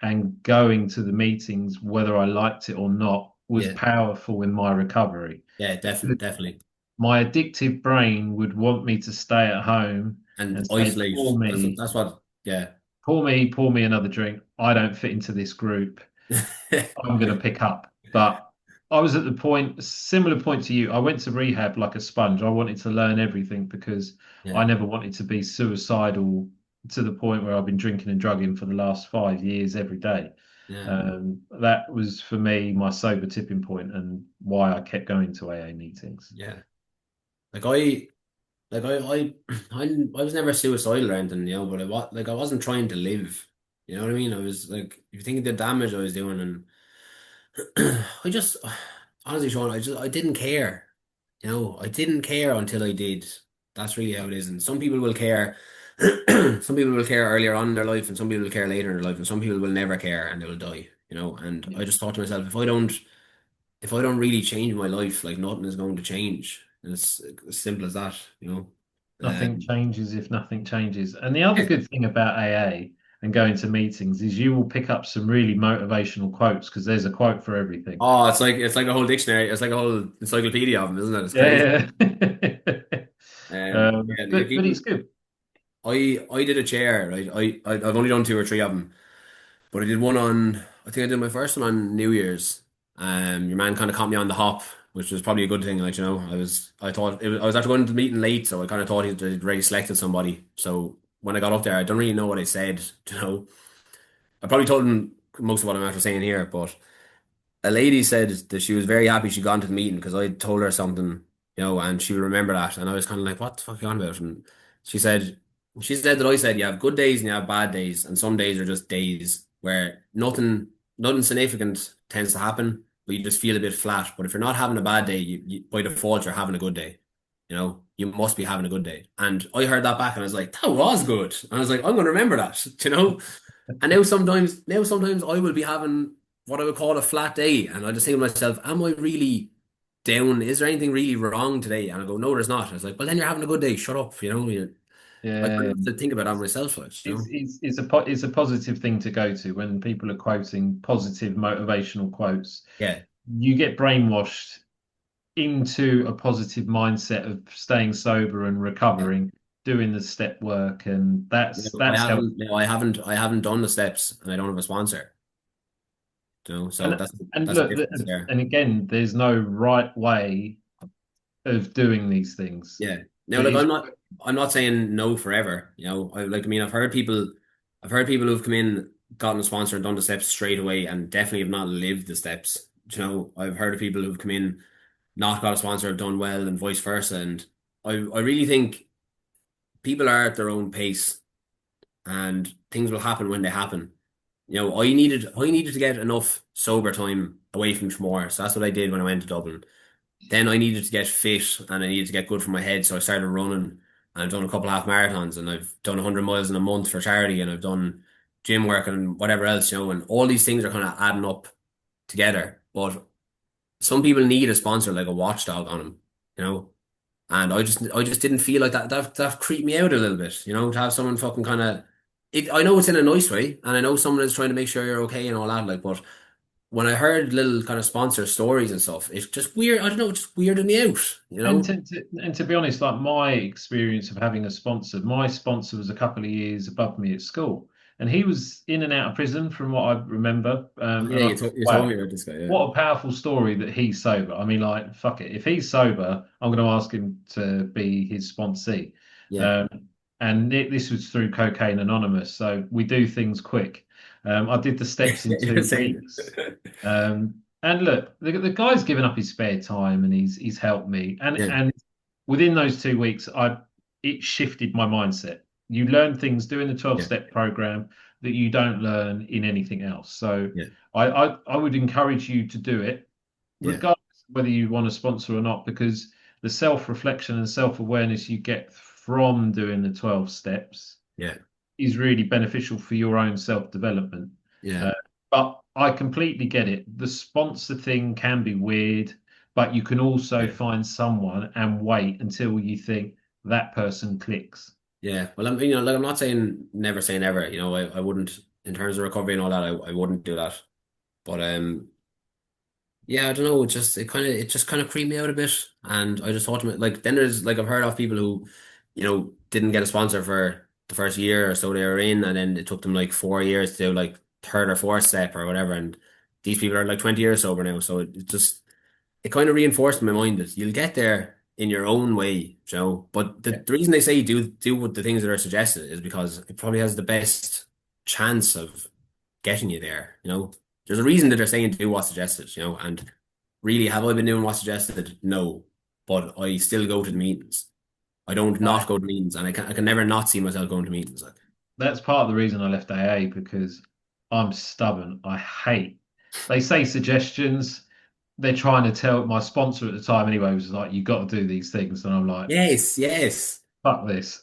[SPEAKER 1] and going to the meetings, whether I liked it or not, was
[SPEAKER 2] yeah,
[SPEAKER 1] powerful in my recovery.
[SPEAKER 2] yeah, definitely, definitely.
[SPEAKER 1] My addictive brain would want me to stay at home
[SPEAKER 2] And
[SPEAKER 1] and say,
[SPEAKER 2] isolate. That's what, yeah.
[SPEAKER 1] pour me another drink. I don't fit into this group. I'm going to pick up. But I was at the point, similar point to you. I went to rehab like a sponge. I wanted to learn everything because
[SPEAKER 2] Yeah,
[SPEAKER 1] I never wanted to be suicidal to the point where I've been drinking and drugging for the last 5 years every day.
[SPEAKER 2] yeah,
[SPEAKER 1] That was for me my sober tipping point and why I kept going to AA meetings.
[SPEAKER 2] yeah. Like I, like I was never suicidal or anything, but I wasn't trying to live. You know what I mean? I was like, if you think of the damage I was doing, and I just, honestly, Sean, I didn't care. I didn't care until I did. That's really how it is. And some people will care. Some people will care earlier on in their life, and some people will care later in their life, and some people will never care and they will die. And
[SPEAKER 1] Yeah.
[SPEAKER 2] I just thought to myself, if I don't really change my life, like nothing is going to change. And it's as simple as that.
[SPEAKER 1] Nothing
[SPEAKER 2] Um,
[SPEAKER 1] changes if nothing changes. And the other good thing about AA and going to meetings is you will pick up some really motivational quotes because there's a quote for everything.
[SPEAKER 2] oh, it's like a whole dictionary. It's like a whole encyclopedia of them, isn't it? It's crazy.
[SPEAKER 1] Yeah.
[SPEAKER 2] Yeah,
[SPEAKER 1] But it's good.
[SPEAKER 2] I did a chair, right? I've only done two or three of them, but I did one on. I think I did my first one on New Year's, Your man kind of caught me on the hop, which was probably a good thing. Like, I was after going to the meeting late, so I kind of thought he'd already selected somebody. So when I got up there, I don't really know what I said. You know, I probably told him most of what I'm after saying here, but a lady said that she was very happy she'd gone to the meeting because I told her something, and she would remember that. And I was kind of like, what the fuck are you on about? And she said, she said that I said, you have good days and you have bad days, and some days are just days where nothing significant tends to happen, but you just feel a bit flat. But if you're not having a bad day, by default, you're having a good day. You must be having a good day. And I heard that back and I was like, that was good. And I was like, I'm going to remember that, And now sometimes I will be having what I would call a flat day, and I just think to myself, am I really down? Is there anything really wrong today? And I go, no, there's not. I was like, well, then you're having a good day. Shut up. I kind
[SPEAKER 1] Yeah,
[SPEAKER 2] of have to think about that myself,
[SPEAKER 1] it's a positive thing to go to when people are quoting positive motivational quotes.
[SPEAKER 2] Yeah.
[SPEAKER 1] You get brainwashed into a positive mindset of staying sober and
[SPEAKER 2] Yeah.
[SPEAKER 1] recovering, doing the step work, and
[SPEAKER 2] I
[SPEAKER 1] that's helped.
[SPEAKER 2] haven't, I haven't done the steps, and I don't have a sponsor. So
[SPEAKER 1] And
[SPEAKER 2] that's a
[SPEAKER 1] look,
[SPEAKER 2] difference there.
[SPEAKER 1] and again, there's no right way of doing these things.
[SPEAKER 2] Yeah. Now,
[SPEAKER 1] But
[SPEAKER 2] like
[SPEAKER 1] it's
[SPEAKER 2] I'm not saying no forever. I've heard people who've come in, gotten a sponsor, and done the steps straight away, and definitely have not lived the steps. I've heard of people who've come in, not got a sponsor, have done well, and vice versa. And I really think people are at their own pace, and things will happen when they happen. I needed to get enough sober time away from Tramore, so that's what I did when I went to Dublin. Then I needed to get fit and I needed to get good for my head. So I started running, and I've done a couple half marathons, and I've done 100 miles in a month for charity, and I've done gym work and whatever else, and all these things are kind of adding up together. But some people need a sponsor like a watchdog on them, you know. And I just didn't feel like that. That creeped me out a little bit, to have someone fucking kind of. I know it's in a nice way, and I know someone is trying to make sure you're okay and all that, like, but when I heard little kind of sponsor stories and stuff, it's just weird. I don't know, it just weirded me out.
[SPEAKER 1] and to be honest, like my experience of having a sponsor, my sponsor was a couple of years above me at school, and he was in and out of prison from what I remember.
[SPEAKER 2] Yeah,
[SPEAKER 1] And I thought,
[SPEAKER 2] you told
[SPEAKER 1] wow,
[SPEAKER 2] me about this guy. Yeah,
[SPEAKER 1] what a powerful story that he's sober. I mean, like, fuck it. If he's sober, I'm going to ask him to be his sponsee.
[SPEAKER 2] yeah,
[SPEAKER 1] Um, and this was through Cocaine Anonymous, so we do things quick. I did the steps in
[SPEAKER 2] you're
[SPEAKER 1] two
[SPEAKER 2] saying.
[SPEAKER 1] weeks. And look, the guy's given up his spare time and he's helped me. And
[SPEAKER 2] Yeah,
[SPEAKER 1] and within those 2 weeks, it shifted my mindset. You learn things doing the 12
[SPEAKER 2] yeah,
[SPEAKER 1] step program that you don't learn in anything else. So
[SPEAKER 2] yeah,
[SPEAKER 1] I would encourage you to do it,
[SPEAKER 2] yeah,
[SPEAKER 1] regardless of whether you want to sponsor or not, because the self-reflection and self-awareness you get from doing the 12 steps
[SPEAKER 2] yeah,
[SPEAKER 1] is really beneficial for your own self-development.
[SPEAKER 2] yeah,
[SPEAKER 1] Uh, but I completely get it. The sponsor thing can be weird, but you can also
[SPEAKER 2] yeah,
[SPEAKER 1] find someone and wait until you think that person clicks.
[SPEAKER 2] yeah. Well, like I'm not saying never say never. I wouldn't, in terms of recovery and all that. I wouldn't do that. But yeah, I don't know. It just kind of creeped me out a bit, and I just thought to me, like, then there's like I've heard of people who, didn't get a sponsor for the first year or so they were in, and then it took them like 4 years to do like third or fourth step or whatever, and these people are like 20 years sober now. So it kind of reinforced in my mind that you'll get there in your own way, But the,
[SPEAKER 1] Yeah.
[SPEAKER 2] the reason they say do with the things that are suggested is because it probably has the best chance of getting you there. There's a reason that they're saying do what's suggested. And really, have I been doing what's suggested? No, but I still go to the meetings. I don't
[SPEAKER 1] I,
[SPEAKER 2] not go to meetings, and I can never not see myself going to meetings. Like,
[SPEAKER 1] that's part of the reason I left AA because I'm stubborn. I hate. They say suggestions. They're trying to tell my sponsor at the time anyway was like, you got to do these things, and I'm like,
[SPEAKER 2] yes, yes.
[SPEAKER 1] fuck this.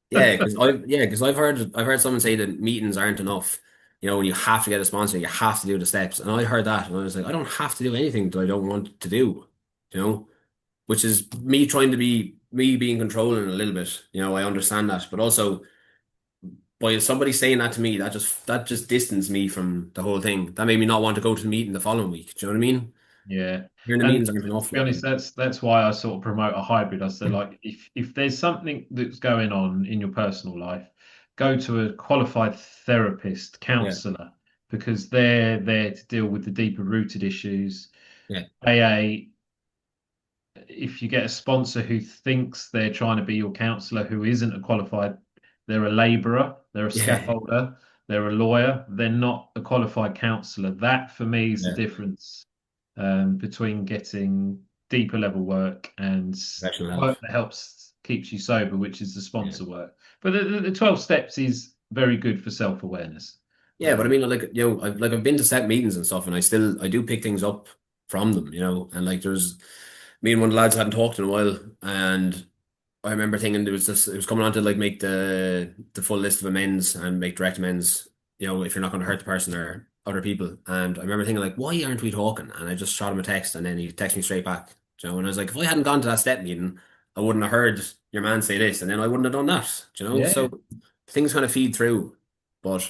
[SPEAKER 2] Because I've heard someone say that meetings aren't enough. When you have to get a sponsor, you have to do the steps. And I heard that, and I was like, I don't have to do anything that I don't want to do. You know, which is me trying to be me being controlling a little bit. I understand that, but also by somebody saying that to me, that just distanced me from the whole thing. That made me not want to go to the meeting the following week. Do you know what I mean?
[SPEAKER 1] Yeah.
[SPEAKER 2] Hearing the
[SPEAKER 1] And
[SPEAKER 2] meetings aren't
[SPEAKER 1] to
[SPEAKER 2] enough.
[SPEAKER 1] be
[SPEAKER 2] Like,
[SPEAKER 1] honest, that's why I sort of promote a hybrid. I say like if there's something that's going on in your personal life, go to a qualified therapist,
[SPEAKER 2] yeah,
[SPEAKER 1] counselor, because they're there to deal with the deeper rooted issues.
[SPEAKER 2] Yeah.
[SPEAKER 1] AA, if you get a sponsor who thinks they're trying to be your counselor who isn't a qualified, they're a labourer, they're a
[SPEAKER 2] Yeah.
[SPEAKER 1] scaffolder, they're a lawyer, they're not a qualified counselor. That for me is the
[SPEAKER 2] Yeah.
[SPEAKER 1] difference between getting deeper level work and
[SPEAKER 2] Professional help.
[SPEAKER 1] work that helps keeps you sober, which is the
[SPEAKER 2] Yeah.
[SPEAKER 1] sponsor work. But the 12 steps is very good for self-awareness.
[SPEAKER 2] Yeah, but I mean, like, I've been to set meetings and stuff, and I do pick things up from them, and like there's me and one of the lads hadn't talked in a while, and I remember thinking it was coming on to like make the full list of amends and make direct amends, if you're not going to hurt the person or other people. And I remember thinking like, why aren't we talking? And I just shot him a text, and then he texted me straight back, and I was like, if I hadn't gone to that step meeting, I wouldn't have heard your man say this, and then I wouldn't have done that,
[SPEAKER 1] Yeah,
[SPEAKER 2] So things kind of feed through, but.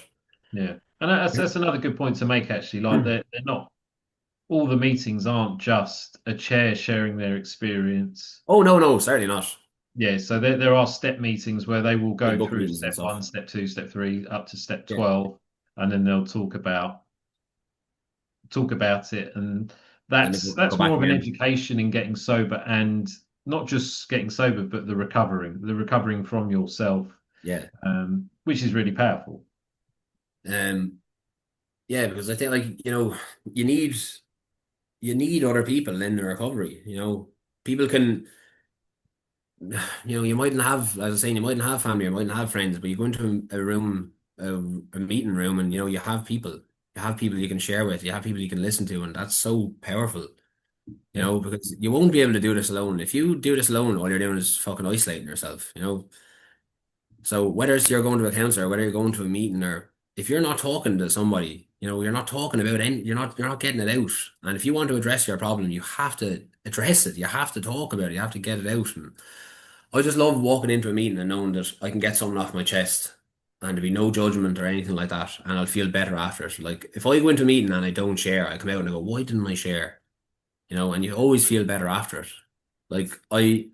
[SPEAKER 1] yeah. And that's another good point to make, actually. Like they're not all the meetings aren't just a chair sharing their experience.
[SPEAKER 2] Oh no, no, certainly not.
[SPEAKER 1] Yeah, so there are step meetings where they will
[SPEAKER 2] Big
[SPEAKER 1] go
[SPEAKER 2] book
[SPEAKER 1] through
[SPEAKER 2] meetings and
[SPEAKER 1] step
[SPEAKER 2] stuff.
[SPEAKER 1] one, step two, step three, up to step
[SPEAKER 2] Yeah,
[SPEAKER 1] 12, and then they'll talk about it. And
[SPEAKER 2] and they go
[SPEAKER 1] that's more
[SPEAKER 2] back
[SPEAKER 1] of an
[SPEAKER 2] again.
[SPEAKER 1] education in getting sober, and not just getting sober, but the recovering from yourself,
[SPEAKER 2] Yeah,
[SPEAKER 1] which is really powerful.
[SPEAKER 2] um, yeah, because I think like you need you need other people in the recovery. People can you mightn't have, as I was saying, you mightn't have family, you mightn't have friends, but you go into a room, a meeting room, and you have people you can share with, you have people you can listen to, and that's so powerful.
[SPEAKER 1] Yeah,
[SPEAKER 2] Because you won't be able to do this alone. If you do this alone, all you're doing is fucking isolating yourself. So whether it's you're going to a counselor, whether you're going to a meeting, or if you're not talking to somebody, you're not talking about any, you're not getting it out. And if you want to address your problem, you have to address it. You have to talk about it. You have to get it out. And I just love walking into a meeting and knowing that I can get something off my chest and there'll be no judgment or anything like that. And I'll feel better after it. Like if I go into a meeting and I don't share, I come out and I go, why didn't I share? And you always feel better after it. Like I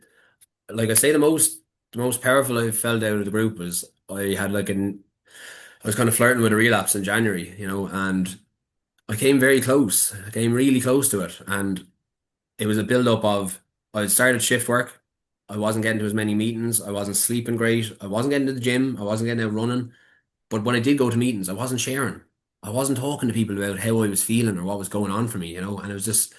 [SPEAKER 2] say, the most powerful I felt out of the group was I was kind of flirting with a relapse in January, and I came very close. I came really close to it, and it was a build up of I had started shift work. I wasn't getting to as many meetings. I wasn't sleeping great. I wasn't getting to the gym. I wasn't getting out running. But when I did go to meetings, I wasn't sharing. I wasn't talking to people about how I was feeling or what was going on for me, and it was just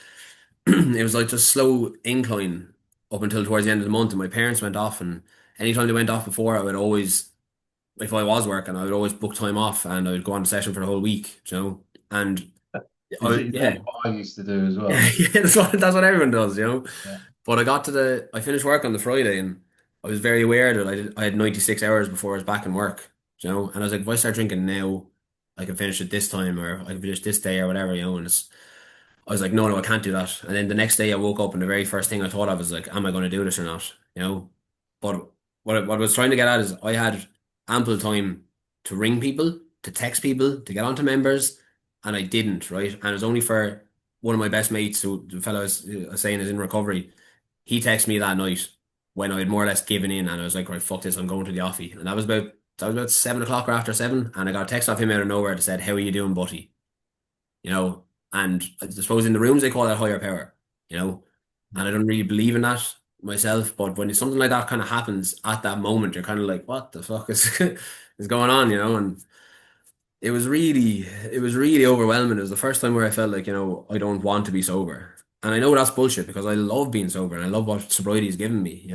[SPEAKER 2] it was like just slow incline up until towards the end of the month, and my parents went off, and anytime they went off before, I would always, if I was working, I would always book time off, and I would go on session for the whole week. And
[SPEAKER 1] is
[SPEAKER 2] yeah,
[SPEAKER 1] that what I used to do as
[SPEAKER 2] yeah,
[SPEAKER 1] well?
[SPEAKER 2] that's what everyone does.
[SPEAKER 1] Yeah,
[SPEAKER 2] But I finished work on the Friday, and I was very aware that I had 96 hours before I was back in work. And I was like, if I start drinking now, I can finish it this time, or I can finish this day, or whatever. And I was like, no, no, I can't do that. And then the next day I woke up and the very first thing I thought of was like, am I going to do this or not? But what I was trying to get at is I had ample time to ring people, to text people, to get onto members, and I didn't, right? And it was only for one of my best mates, who the fellow was saying is in recovery. He texted me that night when I had more or less given in, and I was like, right, fuck this, I'm going to the offie. And that was about 7 o'clock or after seven, and I got a text off him out of nowhere that said, how are you doing, buddy? you know, and I suppose in the rooms they call that higher power, and I don't really believe in that myself, but when something like that kind of happens at that moment, you're kind of like, what the fuck is is going on, and it was really overwhelming. It was the first time where I felt like, I don't want to be sober. And I know that's bullshit because I love being sober and I love what sobriety has given me.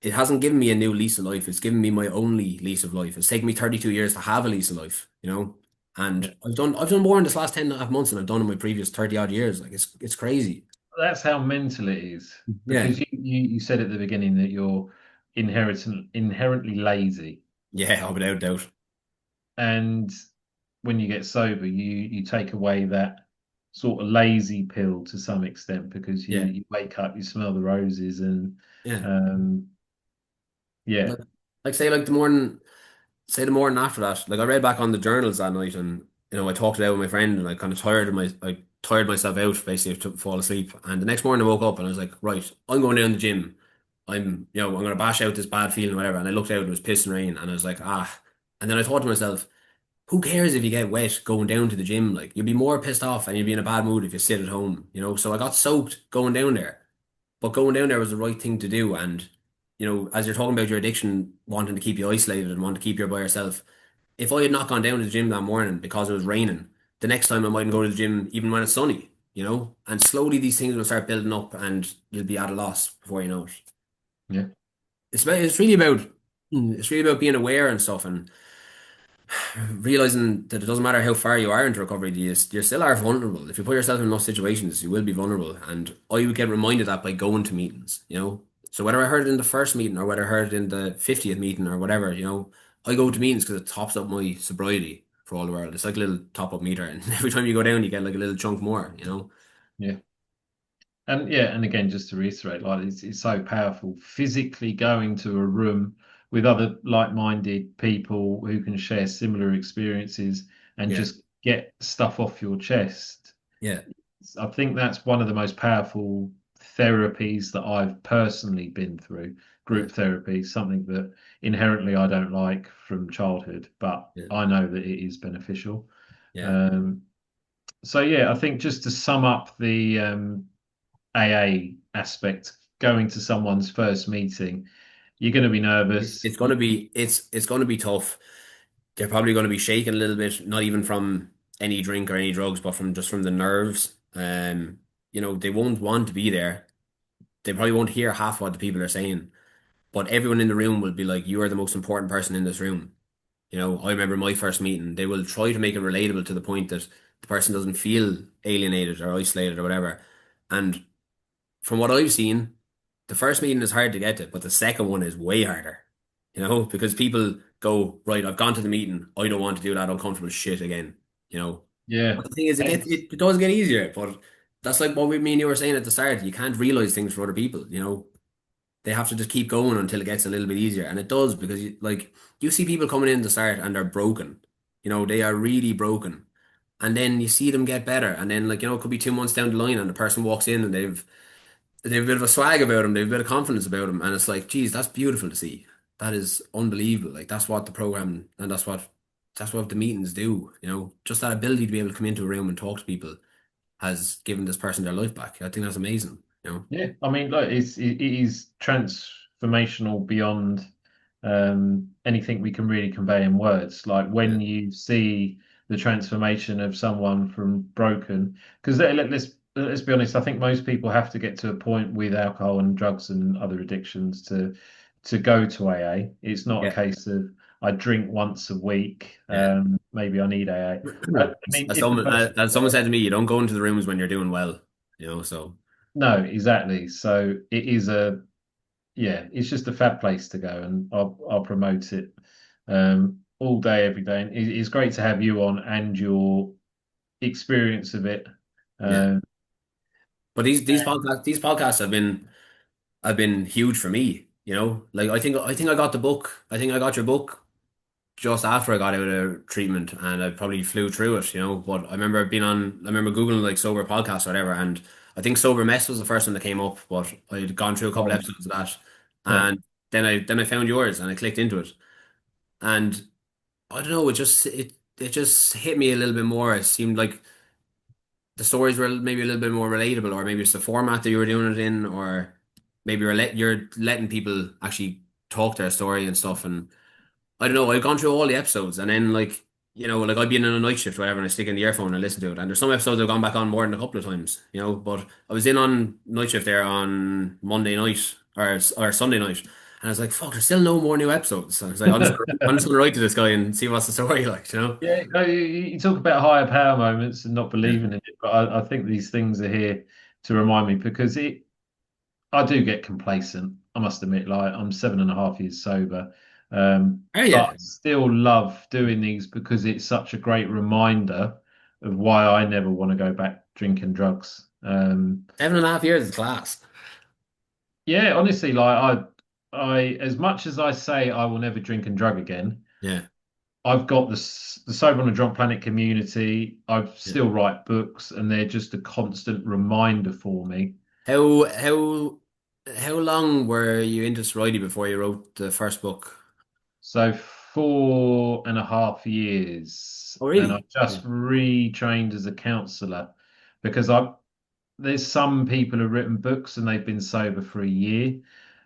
[SPEAKER 2] It hasn't given me a new lease of life. It's given me my only lease of life. It's taken me 32 years to have a lease of life.
[SPEAKER 1] yeah.
[SPEAKER 2] And I've done more in this last 10 and a half months than I've done in my previous 30 odd years. Like it's crazy.
[SPEAKER 1] That's how mental it is.
[SPEAKER 2] Yeah.
[SPEAKER 1] Because you said at the beginning that you're inherently lazy.
[SPEAKER 2] Yeah, without a doubt.
[SPEAKER 1] And when you get sober, you take away that sort of lazy pill to some extent because you,
[SPEAKER 2] Yeah.
[SPEAKER 1] you wake up, you smell the roses, and
[SPEAKER 2] Yeah.
[SPEAKER 1] um, yeah,
[SPEAKER 2] Like say like the morning after that, like I read back on the journals that night, and I talked it out with my friend, and I tired myself out basically to fall asleep. And the next morning I woke up and I was like, right, I'm going down the gym. I'm gonna bash out this bad feeling or whatever. And I looked out and it was pissing rain, and I was like, ah. And then I thought to myself, who cares if you get wet going down to the gym? Like you'll be more pissed off and you'll be in a bad mood if you sit at home, you know. So I got soaked going down there, but going down there was the right thing to do. And as you're talking about your addiction, wanting to keep you isolated and want to keep you by yourself, if I had not gone down to the gym that morning because it was raining, the next time I mightn't go to the gym even when it's sunny, And slowly these things will start building up and you'll be at a loss before you know it.
[SPEAKER 1] Yeah.
[SPEAKER 2] It's really about being aware and stuff and realizing that it doesn't matter how far you are into recovery, you still are vulnerable. If you put yourself in enough situations, you will be vulnerable. And I would get reminded that by going to meetings. So whether I heard it in the first meeting or whether I heard it in the 50th meeting or whatever, I go to meetings because it tops up my sobriety for all the world. It's like a little top up meter. And every time you go down, you get like a little chunk more.
[SPEAKER 1] Yeah. And yeah, and again, just to reiterate, like it's so powerful physically going to a room with other like-minded people who can share similar experiences and
[SPEAKER 2] Yeah.
[SPEAKER 1] just get stuff off your chest.
[SPEAKER 2] Yeah.
[SPEAKER 1] I think that's one of the most powerful therapies that I've personally been through.
[SPEAKER 2] Yeah.
[SPEAKER 1] Group therapy, something that inherently I don't like from childhood, but
[SPEAKER 2] Yeah.
[SPEAKER 1] I know that it is beneficial.
[SPEAKER 2] Yeah.
[SPEAKER 1] Um, so yeah, I think just to sum up the AA aspect, going to someone's first meeting, you're going to be
[SPEAKER 2] It's,
[SPEAKER 1] nervous.
[SPEAKER 2] it's gonna be it's gonna be tough. They're probably going to be shaking a little bit, not even from any drink or any drugs, but from the nerves. They won't want to be there. They probably won't hear half what the people are saying, but everyone in the room will be like, "You are the most important person in this room." I remember my first meeting. They will try to make it relatable to the point that the person doesn't feel alienated or isolated or whatever. And from what I've seen, the first meeting is hard to get to, but the second one is way harder. Because people go, right, I've gone to the meeting. I don't want to do that uncomfortable shit again. You know.
[SPEAKER 1] Yeah,
[SPEAKER 2] But the thing is, it does get easier, but that's like what we mean you were saying at the start. You can't realize things for other people. They have to just keep going until it gets a little bit easier. And it does because you see people coming in to start and they're broken. They are really broken. And then you see them get better. And then it could be 2 months down the line and the person walks in and they've a bit of a swag about them, they've a bit of confidence about them, and it's like, geez, that's beautiful to see. That is unbelievable. Like that's what the program and that's what the meetings do. Just that ability to be able to come into a room and talk to people has given this person their life back. I think that's amazing.
[SPEAKER 1] yeah. I mean, like it is transformational beyond anything we can really convey in words. Like
[SPEAKER 2] Yeah,
[SPEAKER 1] when you see the transformation of someone from broken, because let's be honest, I think most people have to get to a point with alcohol and drugs and other addictions to go to AA. It's not a
[SPEAKER 2] yeah.
[SPEAKER 1] case of I drink once a week.
[SPEAKER 2] Yeah.
[SPEAKER 1] Maybe I need AA. I mean,
[SPEAKER 2] As
[SPEAKER 1] if the
[SPEAKER 2] someone,
[SPEAKER 1] person,
[SPEAKER 2] as someone said to me, you don't go into the rooms when you're doing well. So
[SPEAKER 1] no, exactly. So it is yeah, it's just a fab place to go, and I'll promote it all day, every day. And it's great to have you on and your experience of it.
[SPEAKER 2] yeah.
[SPEAKER 1] Um,
[SPEAKER 2] But these podcasts have been huge for me. Like I think I got the book. I think I got your book just after I got out of treatment, and I probably flew through it. But I remember googling like sober podcasts or whatever, and I think Sober Mess was the first one that came up. But I'd gone through a couple
[SPEAKER 1] oh,
[SPEAKER 2] episodes of that,
[SPEAKER 1] yeah,
[SPEAKER 2] and then I found yours, and I clicked into it, and I don't know, it just hit me a little bit more. It seemed like the stories were maybe a little bit more relatable, or maybe it's the format that you were doing it in, or maybe you're letting people actually talk their story and stuff. And I don't know. I've gone through all the episodes, and then like I'd be in a night shift, or whatever, and I stick in the earphone and listen to it. And there's some episodes I've gone back on more than a couple of times. But I was in on night shift there on Monday night or Sunday night, and I was like, "Fuck, there's still no more new episodes." And I was like, "I'm just gonna write to this guy and see what's the story like."
[SPEAKER 1] yeah. You talk about higher power moments and not
[SPEAKER 2] Yeah,
[SPEAKER 1] believing in it, but I think these things are here to remind me because I do get complacent. I must admit, like I'm 7.5 years sober,
[SPEAKER 2] oh
[SPEAKER 1] but I
[SPEAKER 2] yeah,
[SPEAKER 1] still love doing these because it's such a great reminder of why I never want to go back drinking drugs.
[SPEAKER 2] 7.5 years is class.
[SPEAKER 1] Yeah, honestly, as much as I say I will never drink and drug again,
[SPEAKER 2] Yeah,
[SPEAKER 1] I've got the Sober on a Drunk Planet community. I
[SPEAKER 2] yeah.
[SPEAKER 1] still write books, and they're just a constant reminder for me.
[SPEAKER 2] How long were you into sobriety before you wrote the first book?
[SPEAKER 1] So. 4.5 years,
[SPEAKER 2] Oh,
[SPEAKER 1] and I
[SPEAKER 2] really?
[SPEAKER 1] just retrained as a counsellor because I there's some people who've written books and they've been sober for a year,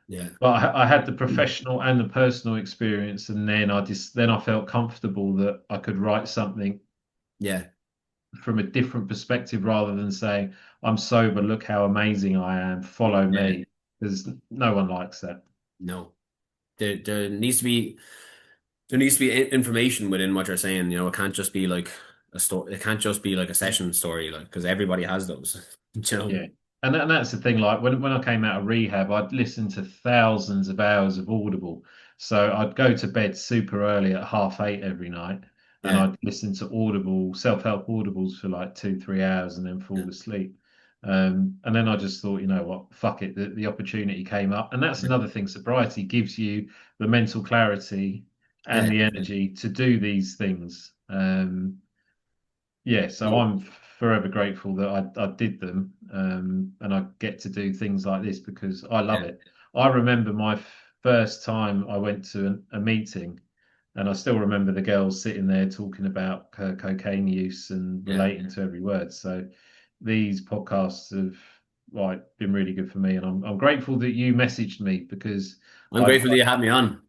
[SPEAKER 2] Yeah.
[SPEAKER 1] but I had the professional and the personal experience, and then I felt comfortable that I could write something
[SPEAKER 2] Yeah.
[SPEAKER 1] from a different perspective rather than saying, I'm sober, look how amazing I am, follow
[SPEAKER 2] Yeah.
[SPEAKER 1] me. Because no one likes that.
[SPEAKER 2] No. There needs to be information within what you're saying. You know, it can't just be like a story. It can't just be like a session story, like because everybody has those. You know.
[SPEAKER 1] Yeah. And that's the thing, like when I came out of rehab, I'd listen to thousands of hours of Audible. So I'd go to bed super early at 8:30 every night, and
[SPEAKER 2] Yeah.
[SPEAKER 1] I'd listen to Audible, self-help Audibles for like 2, 3 hours and then
[SPEAKER 2] Yeah.
[SPEAKER 1] fall asleep. And then I just thought, you know what, fuck it, the opportunity came up. And that's
[SPEAKER 2] Yeah.
[SPEAKER 1] another thing, sobriety gives you the mental clarity and
[SPEAKER 2] Yeah.
[SPEAKER 1] the energy to do these things. Yeah, so
[SPEAKER 2] No.
[SPEAKER 1] I'm forever grateful that I did them, and I get to do things like this because I love
[SPEAKER 2] Yeah.
[SPEAKER 1] it. I remember my first time I went to a meeting, and I still remember the girls sitting there talking about her cocaine use and
[SPEAKER 2] Yeah.
[SPEAKER 1] relating to every word. So these podcasts have like been really good for me, and I'm grateful that you messaged me because
[SPEAKER 2] I'm
[SPEAKER 1] I
[SPEAKER 2] grateful that you had me on.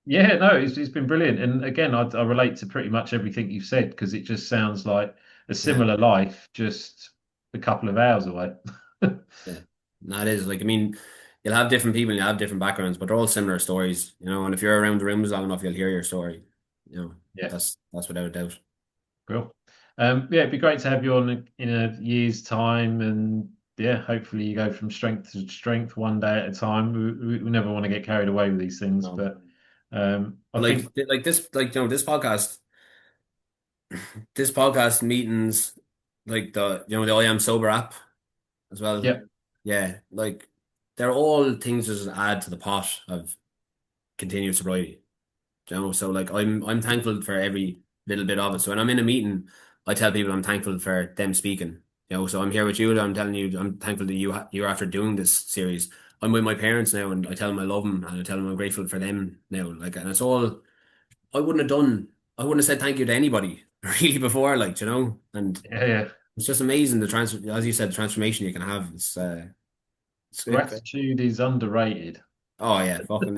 [SPEAKER 1] yeah, no, it's been brilliant. And again, I relate to pretty much everything you've said because it just sounds like a
[SPEAKER 2] Yeah.
[SPEAKER 1] similar life, just a couple of hours away.
[SPEAKER 2] Yeah. No, it is like I mean, you'll have different people, you have different backgrounds, but they're all similar stories. You know, and if you're around the rooms long enough, you'll hear your story. You know,
[SPEAKER 1] Yeah,
[SPEAKER 2] that's without a doubt.
[SPEAKER 1] cool. Yeah, it'd be great to have you on in a year's time, and yeah, hopefully you go from strength to strength one day at a time. We never want to get carried away with these things,
[SPEAKER 2] No.
[SPEAKER 1] but I
[SPEAKER 2] But
[SPEAKER 1] think
[SPEAKER 2] like this, like you know, this podcast meetings, like the you know the I Am Sober app as well.
[SPEAKER 1] yeah,
[SPEAKER 2] Yeah, like they're all things that just add to the pot of continued sobriety. You know, so like I'm thankful for every little bit of it. So when I'm in a meeting, I tell people I'm thankful for them speaking. You know, so I'm here with you. I'm telling you, I'm thankful that you're after doing this series. I'm with my parents now, and I tell them I love them, and I tell them I'm grateful for them now. Like, and it's all I wouldn't have done. I wouldn't have said thank you to anybody really before, like you know. And
[SPEAKER 1] yeah, yeah.
[SPEAKER 2] it's just amazing the transfer, as you said, the transformation you can have. It's
[SPEAKER 1] Gratitude is underrated.
[SPEAKER 2] oh yeah, fucking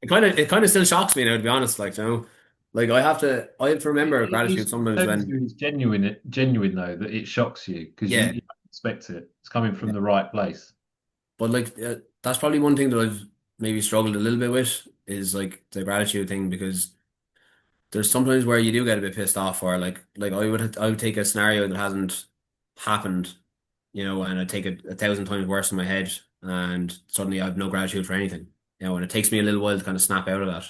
[SPEAKER 2] it kind of still shocks me now to be honest. Like you know, like I have to remember gratitude
[SPEAKER 1] It's
[SPEAKER 2] sometimes
[SPEAKER 1] shows
[SPEAKER 2] when
[SPEAKER 1] you it's genuine though that it shocks you because
[SPEAKER 2] yeah,
[SPEAKER 1] you don't expect it. It's coming
[SPEAKER 2] yeah.
[SPEAKER 1] from the right place.
[SPEAKER 2] But like that's probably one thing that I've maybe struggled a little bit with is like the gratitude thing because there's sometimes where you do get a bit pissed off or like I would take a scenario that hasn't happened, you know, and I take it 1,000 times worse in my head and suddenly I have no gratitude for anything, you know, and it takes me a little while to kind of snap out of that.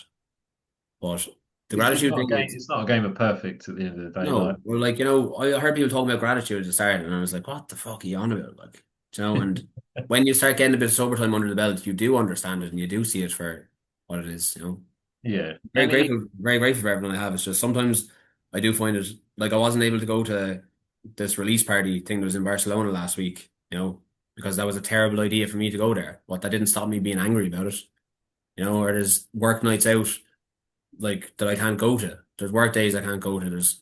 [SPEAKER 2] But the
[SPEAKER 1] It's
[SPEAKER 2] gratitude
[SPEAKER 1] not a
[SPEAKER 2] thing
[SPEAKER 1] game.
[SPEAKER 2] is
[SPEAKER 1] It's not a game of perfect at the end of the day. Like,
[SPEAKER 2] no, well, like, you know, I heard people talking about gratitude at the start, and I was like, what the fuck are you on about? Like, you know, and when you start getting a bit of sober time under the belt, you do understand it and you do see it for what it is, you know.
[SPEAKER 1] yeah, and it,
[SPEAKER 2] Very grateful for everyone I have. It's just sometimes I do find it like I wasn't able to go to this release party thing that was in Barcelona last week, you know, because that was a terrible idea for me to go there. But that didn't stop me being angry about it, you know, or there's work nights out like that I can't go to. There's work days I can't go to. There's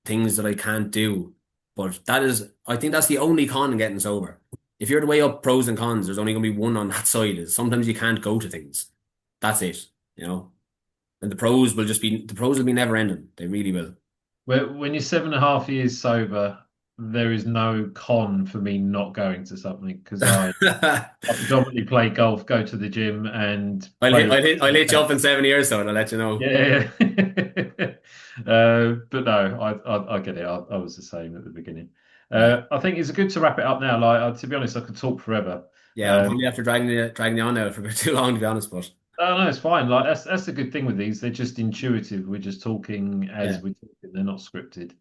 [SPEAKER 2] things that I can't do. But that is, I think that's the only con in getting sober. If you're to weigh up pros and cons, there's only going to be one on that side. Is sometimes you can't go to things. That's it, you know. And the pros will be never ending. They really will.
[SPEAKER 1] when you're 7.5 years sober, there is no con for me not going to something because I predominantly play golf, go to the gym, and play with
[SPEAKER 2] I'll
[SPEAKER 1] my
[SPEAKER 2] hit you up in
[SPEAKER 1] cats.
[SPEAKER 2] 7 years, so and I'll let you know.
[SPEAKER 1] Yeah, yeah. But no, I get it. I was the same at the beginning.
[SPEAKER 2] Yeah.
[SPEAKER 1] I think it's good to wrap it up now. Like, to be honest, I could talk forever.
[SPEAKER 2] Yeah, I'm probably after dragging you on now for a bit too long, to be honest, but
[SPEAKER 1] Oh no, it's fine. Like that's the good thing with these. They're just intuitive. We're just talking
[SPEAKER 2] yeah,
[SPEAKER 1] as we're talking. They're not scripted.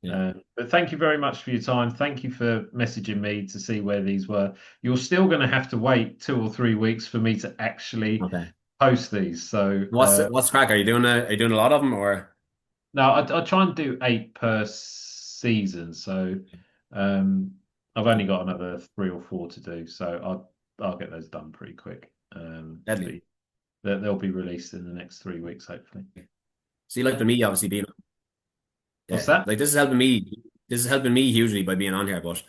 [SPEAKER 2] yeah.
[SPEAKER 1] But thank you very much for your time. Thank you for messaging me to see where these were. You're still going to have to wait 2 or 3 weeks for me to actually
[SPEAKER 2] Okay.
[SPEAKER 1] post these. So
[SPEAKER 2] What's crack? Are you doing a lot of them or
[SPEAKER 1] now I try and do 8 per season. So um, I've only got another 3 or 4 to do. So I'll get those done pretty quick. But
[SPEAKER 2] deadly?
[SPEAKER 1] they'll be released in the next 3 weeks, hopefully.
[SPEAKER 2] See, like for me, obviously being
[SPEAKER 1] What's
[SPEAKER 2] yeah,
[SPEAKER 1] that?
[SPEAKER 2] like this is helping me. This is helping me hugely by being on here. But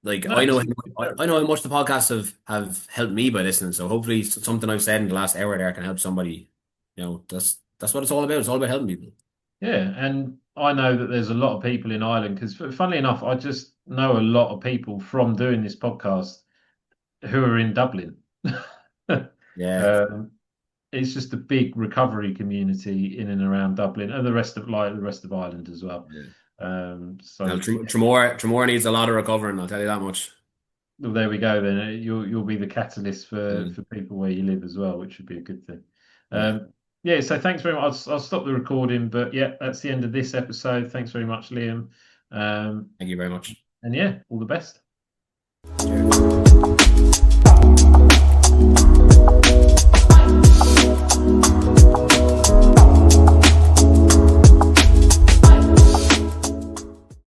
[SPEAKER 2] like
[SPEAKER 1] No,
[SPEAKER 2] I know
[SPEAKER 1] it's,
[SPEAKER 2] I know how much the podcasts have helped me by listening. So hopefully something I've said in the last hour there can help somebody. That's what it's all about. It's all about helping people.
[SPEAKER 1] yeah, and I know that there's a lot of people in Ireland because, funnily enough, I just know a lot of people from doing this podcast who are in Dublin.
[SPEAKER 2] Yeah,
[SPEAKER 1] Um, it's just a big recovery community in and around Dublin and the rest of the rest of Ireland as well.
[SPEAKER 2] yeah. Now,
[SPEAKER 1] So yeah,
[SPEAKER 2] Tremor needs a lot of recovering. I'll tell you that much.
[SPEAKER 1] well, there we go. Then you'll be the catalyst
[SPEAKER 2] Mm,
[SPEAKER 1] for people where you live as well, which would be a good thing.
[SPEAKER 2] yeah.
[SPEAKER 1] Yeah. So thanks very much. I'll stop the recording, but yeah, that's the end of this episode. Thanks very much, Liam. Um,
[SPEAKER 2] Thank you very much.
[SPEAKER 1] and yeah, all the best.
[SPEAKER 2] Cheers.